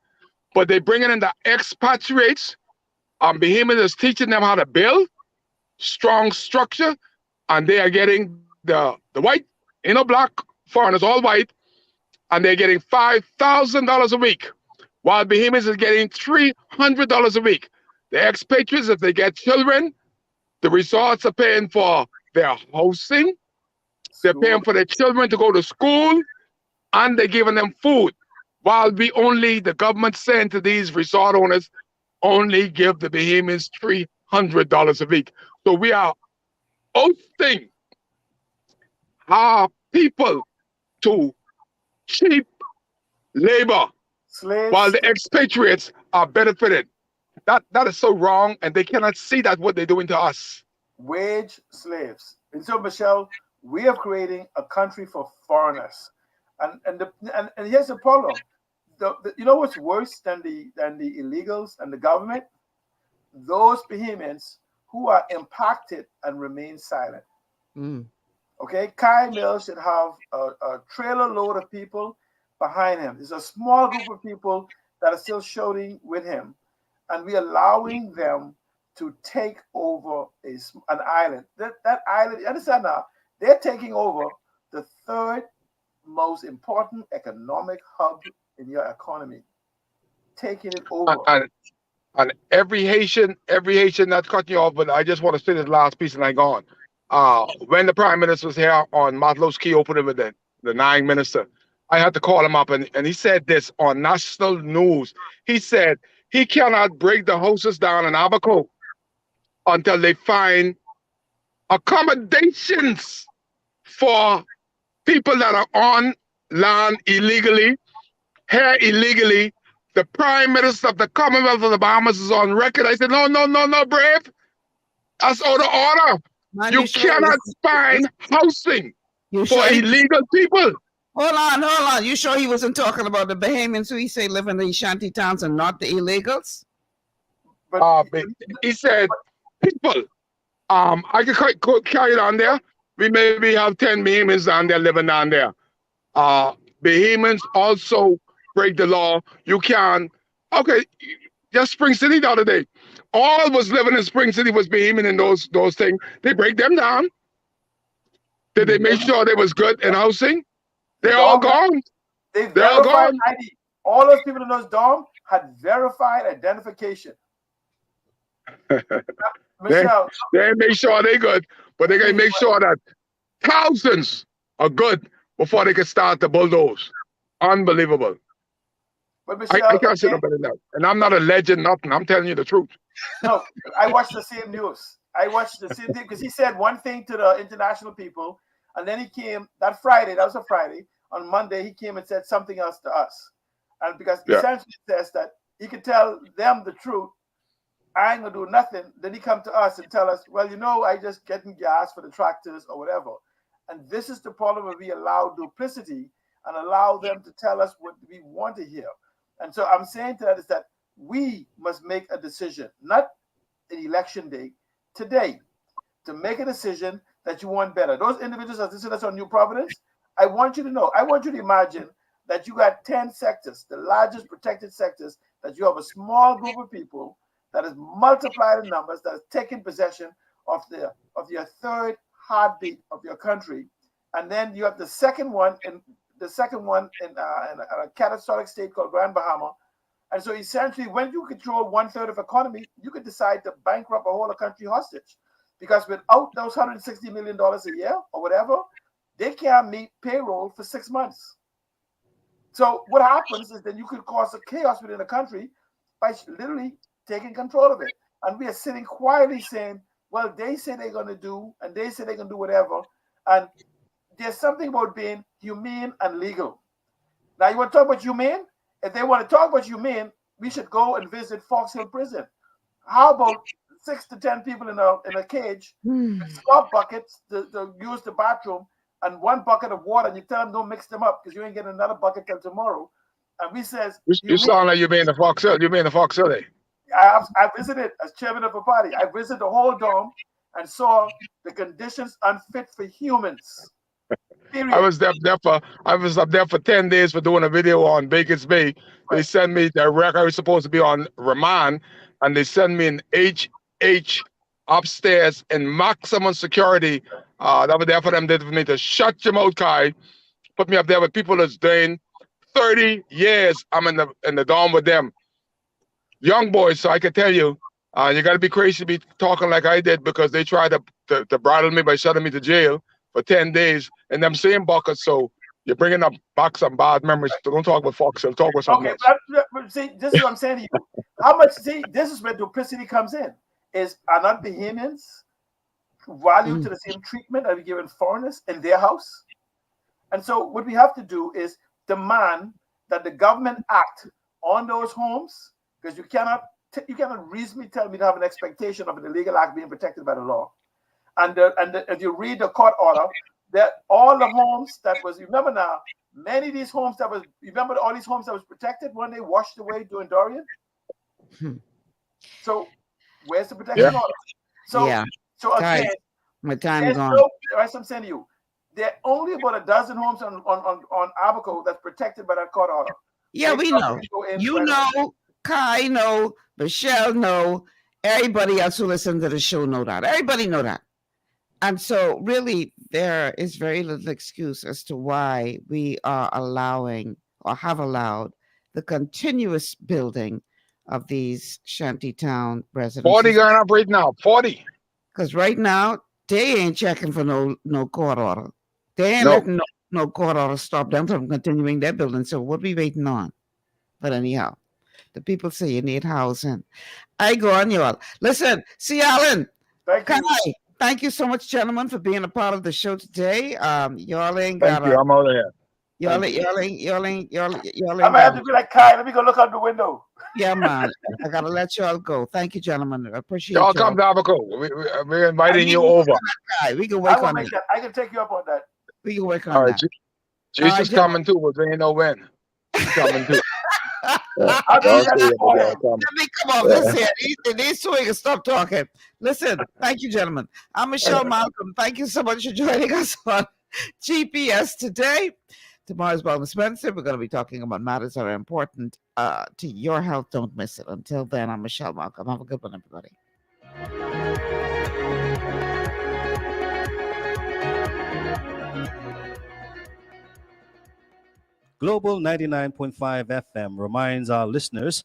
Speaker 20: But they're bringing in the expatriates. Bahamians is teaching them how to build strong structure, and they are getting the white, black foreigners, all white, and they're getting $5,000 a week, while Bahamians is getting $300 a week. The expatriates, if they get children, the resorts are paying for their housing, they're paying for their children to go to school, and they're giving them food. While the government saying to these resort owners, only give the Bahamians $300 a week. So we are ousting our people to cheap labor, while the expatriates are benefited. That is so wrong, and they cannot see that what they're doing to us.
Speaker 19: Wage slaves. And so, Michelle, we are creating a country for foreigners, and here's the problem. You know what's worse than the illegals and the government? Those Bahamians who are impacted and remain silent. Okay, Kai Mills should have a trailer load of people behind him. There's a small group of people that are still shouting with him, and we're allowing them to take over an island. That island, you understand now? They're taking over the third most important economic hub in your economy, taking it over.
Speaker 20: And every Haitian, not cutting you off, but I just want to say this last piece and I'm gone. When the Prime Minister was here on Matlos Key opening with the 9 minister, I had to call him up, and he said this on national news. He said he cannot break the houses down in Abaco until they find accommodations for people that are on land illegally, here illegally. The Prime Minister of the Commonwealth of the Bahamas is on record. I said, no, Brave. That's out of order. Man, you cannot find housing for illegal people.
Speaker 7: Hold on. You sure he wasn't talking about the Bahamians who he said live in the shanty towns and not the illegals?
Speaker 20: He said people. I could carry it on there. We maybe have 10 Bahamians down there living down there. Bahamians also break the law. You can, just Spring City the other day. All was living in Spring City was Bahamian in those things. They break them down. Did they make sure they was good in housing? They're all gone.
Speaker 19: They're all gone. ID. All those people in those dorms had verified identification. Michelle,
Speaker 20: they make sure they're good, but they gotta make sure that thousands are good before they can start to bulldoze. Unbelievable.
Speaker 19: But Michelle,
Speaker 20: I can't say no better than that. And I'm not a legend, nothing. I'm telling you the truth.
Speaker 19: No, I watched the same news. I watched the same thing because he said one thing to the international people, and then he came that Friday. That was a Friday. On Monday, he came and said something else to us, and because essentially it says that he could tell them the truth. I ain't gonna do nothing. Then he come to us and tell us, well, you know, I just getting gas for the tractors or whatever. And this is the problem where we allow duplicity and allow them to tell us what we want to hear. And so I'm saying to that is that we must make a decision, not an election day, today, to make a decision that you want better. Those individuals that listen to us on New Providence, I want you to know, I want you to imagine that you got 10 sectors, the largest protected sectors, that you have a small group of people that is multiplied in numbers, that is taking possession of your third heartbeat of your country. And then you have the second one in a catastrophic state called Grand Bahama. And so essentially, when you control 1/3 of the economy, you could decide to bankrupt a whole country hostage. Because without those $160 million a year or whatever, they can't meet payroll for 6 months. So what happens is that you could cause a chaos within the country by literally taking control of it. And we are sitting quietly saying, well, they say they're going to do, and they say they're going to do whatever. And there's something about being humane and legal. Now, you want to talk about humane? If they want to talk about humane, we should go and visit Fox Hill Prison. How about 6 to 10 people in a cage, stop buckets to use the bathroom, and 1 bucket of water, and you tell them don't mix them up because you ain't getting another bucket till tomorrow. And we says,
Speaker 20: you sound like you're being the Fox Hill. You're being the Fox Hill.
Speaker 19: I visited as chairman of a party. I visited the whole dome and saw the conditions unfit for humans. Period.
Speaker 20: I was up there for 10 days for doing a video on Baker's Bay. They sent me direct. I was supposed to be on remand, and they sent me an HH upstairs in maximum security. That was there for them for me to shut your mouth, Kai. Put me up there with people that's doing 30 years. I'm in the dorm with them. Young boys, so I can tell you, you got to be crazy to be talking like I did, because they tried to bridle me by shutting me to jail for 10 days in them same buckets. So you're bringing up back some bad memories. So don't talk about Fox Hill, talk about something else.
Speaker 19: But see, this is what I'm saying to you. How much, this is where duplicity comes in. Are not Bahamians valued to the same treatment that we given foreigners in their house? And so what we have to do is demand that the government act on those homes, because you cannot reasonably tell me to have an expectation of an illegal act being protected by the law. And if you read the court order, that all the homes that was, remember now, many of these homes that was, remember all these homes that was protected when they washed away during Dorian? So where's the protection order? So again,
Speaker 7: my time gone.
Speaker 19: That's what I'm saying to you. There are only about a dozen homes on Abaco that's protected by that court order.
Speaker 7: Yeah, we know. You know, Kai know, Michelle know, everybody else who listens to the show know that. Everybody know that. And so really there is very little excuse as to why we are allowing or have allowed the continuous building of these shantytown residences.
Speaker 20: 40 going up right now, 40.
Speaker 7: Because right now, they ain't checking for no court order. They ain't letting no court order stop them from continuing their building. So what we waiting on? But anyhow, the people say you need housing. I go on, y'all. Listen, see Alan.
Speaker 19: Thank you.
Speaker 7: Thank you so much, gentlemen, for being a part of the show today. Y'all ain't got
Speaker 20: Thank you. I'm out of here.
Speaker 7: Y'all ain't.
Speaker 19: I'm gonna have to be like Kai. Let me go look out the window.
Speaker 7: Yeah, man. I gotta let y'all go. Thank you, gentlemen. I appreciate
Speaker 20: y'all. Come to Abaco. We're inviting you over.
Speaker 7: We can work on
Speaker 19: that. I can take you up on that.
Speaker 7: We can work on that.
Speaker 20: Jesus coming too, but we ain't know when. He's coming too.
Speaker 7: Let me come on. Listen, these two can stop talking. Listen, thank you, gentlemen. I'm Michelle Malcolm. Thank you so much for joining us on GPS today. Tomorrow's Bob Spencer. We're going to be talking about matters that are important to your health. Don't miss it. Until then, I'm Michelle Malcolm. Have a good one, everybody.
Speaker 1: Global 99.5 FM reminds our listeners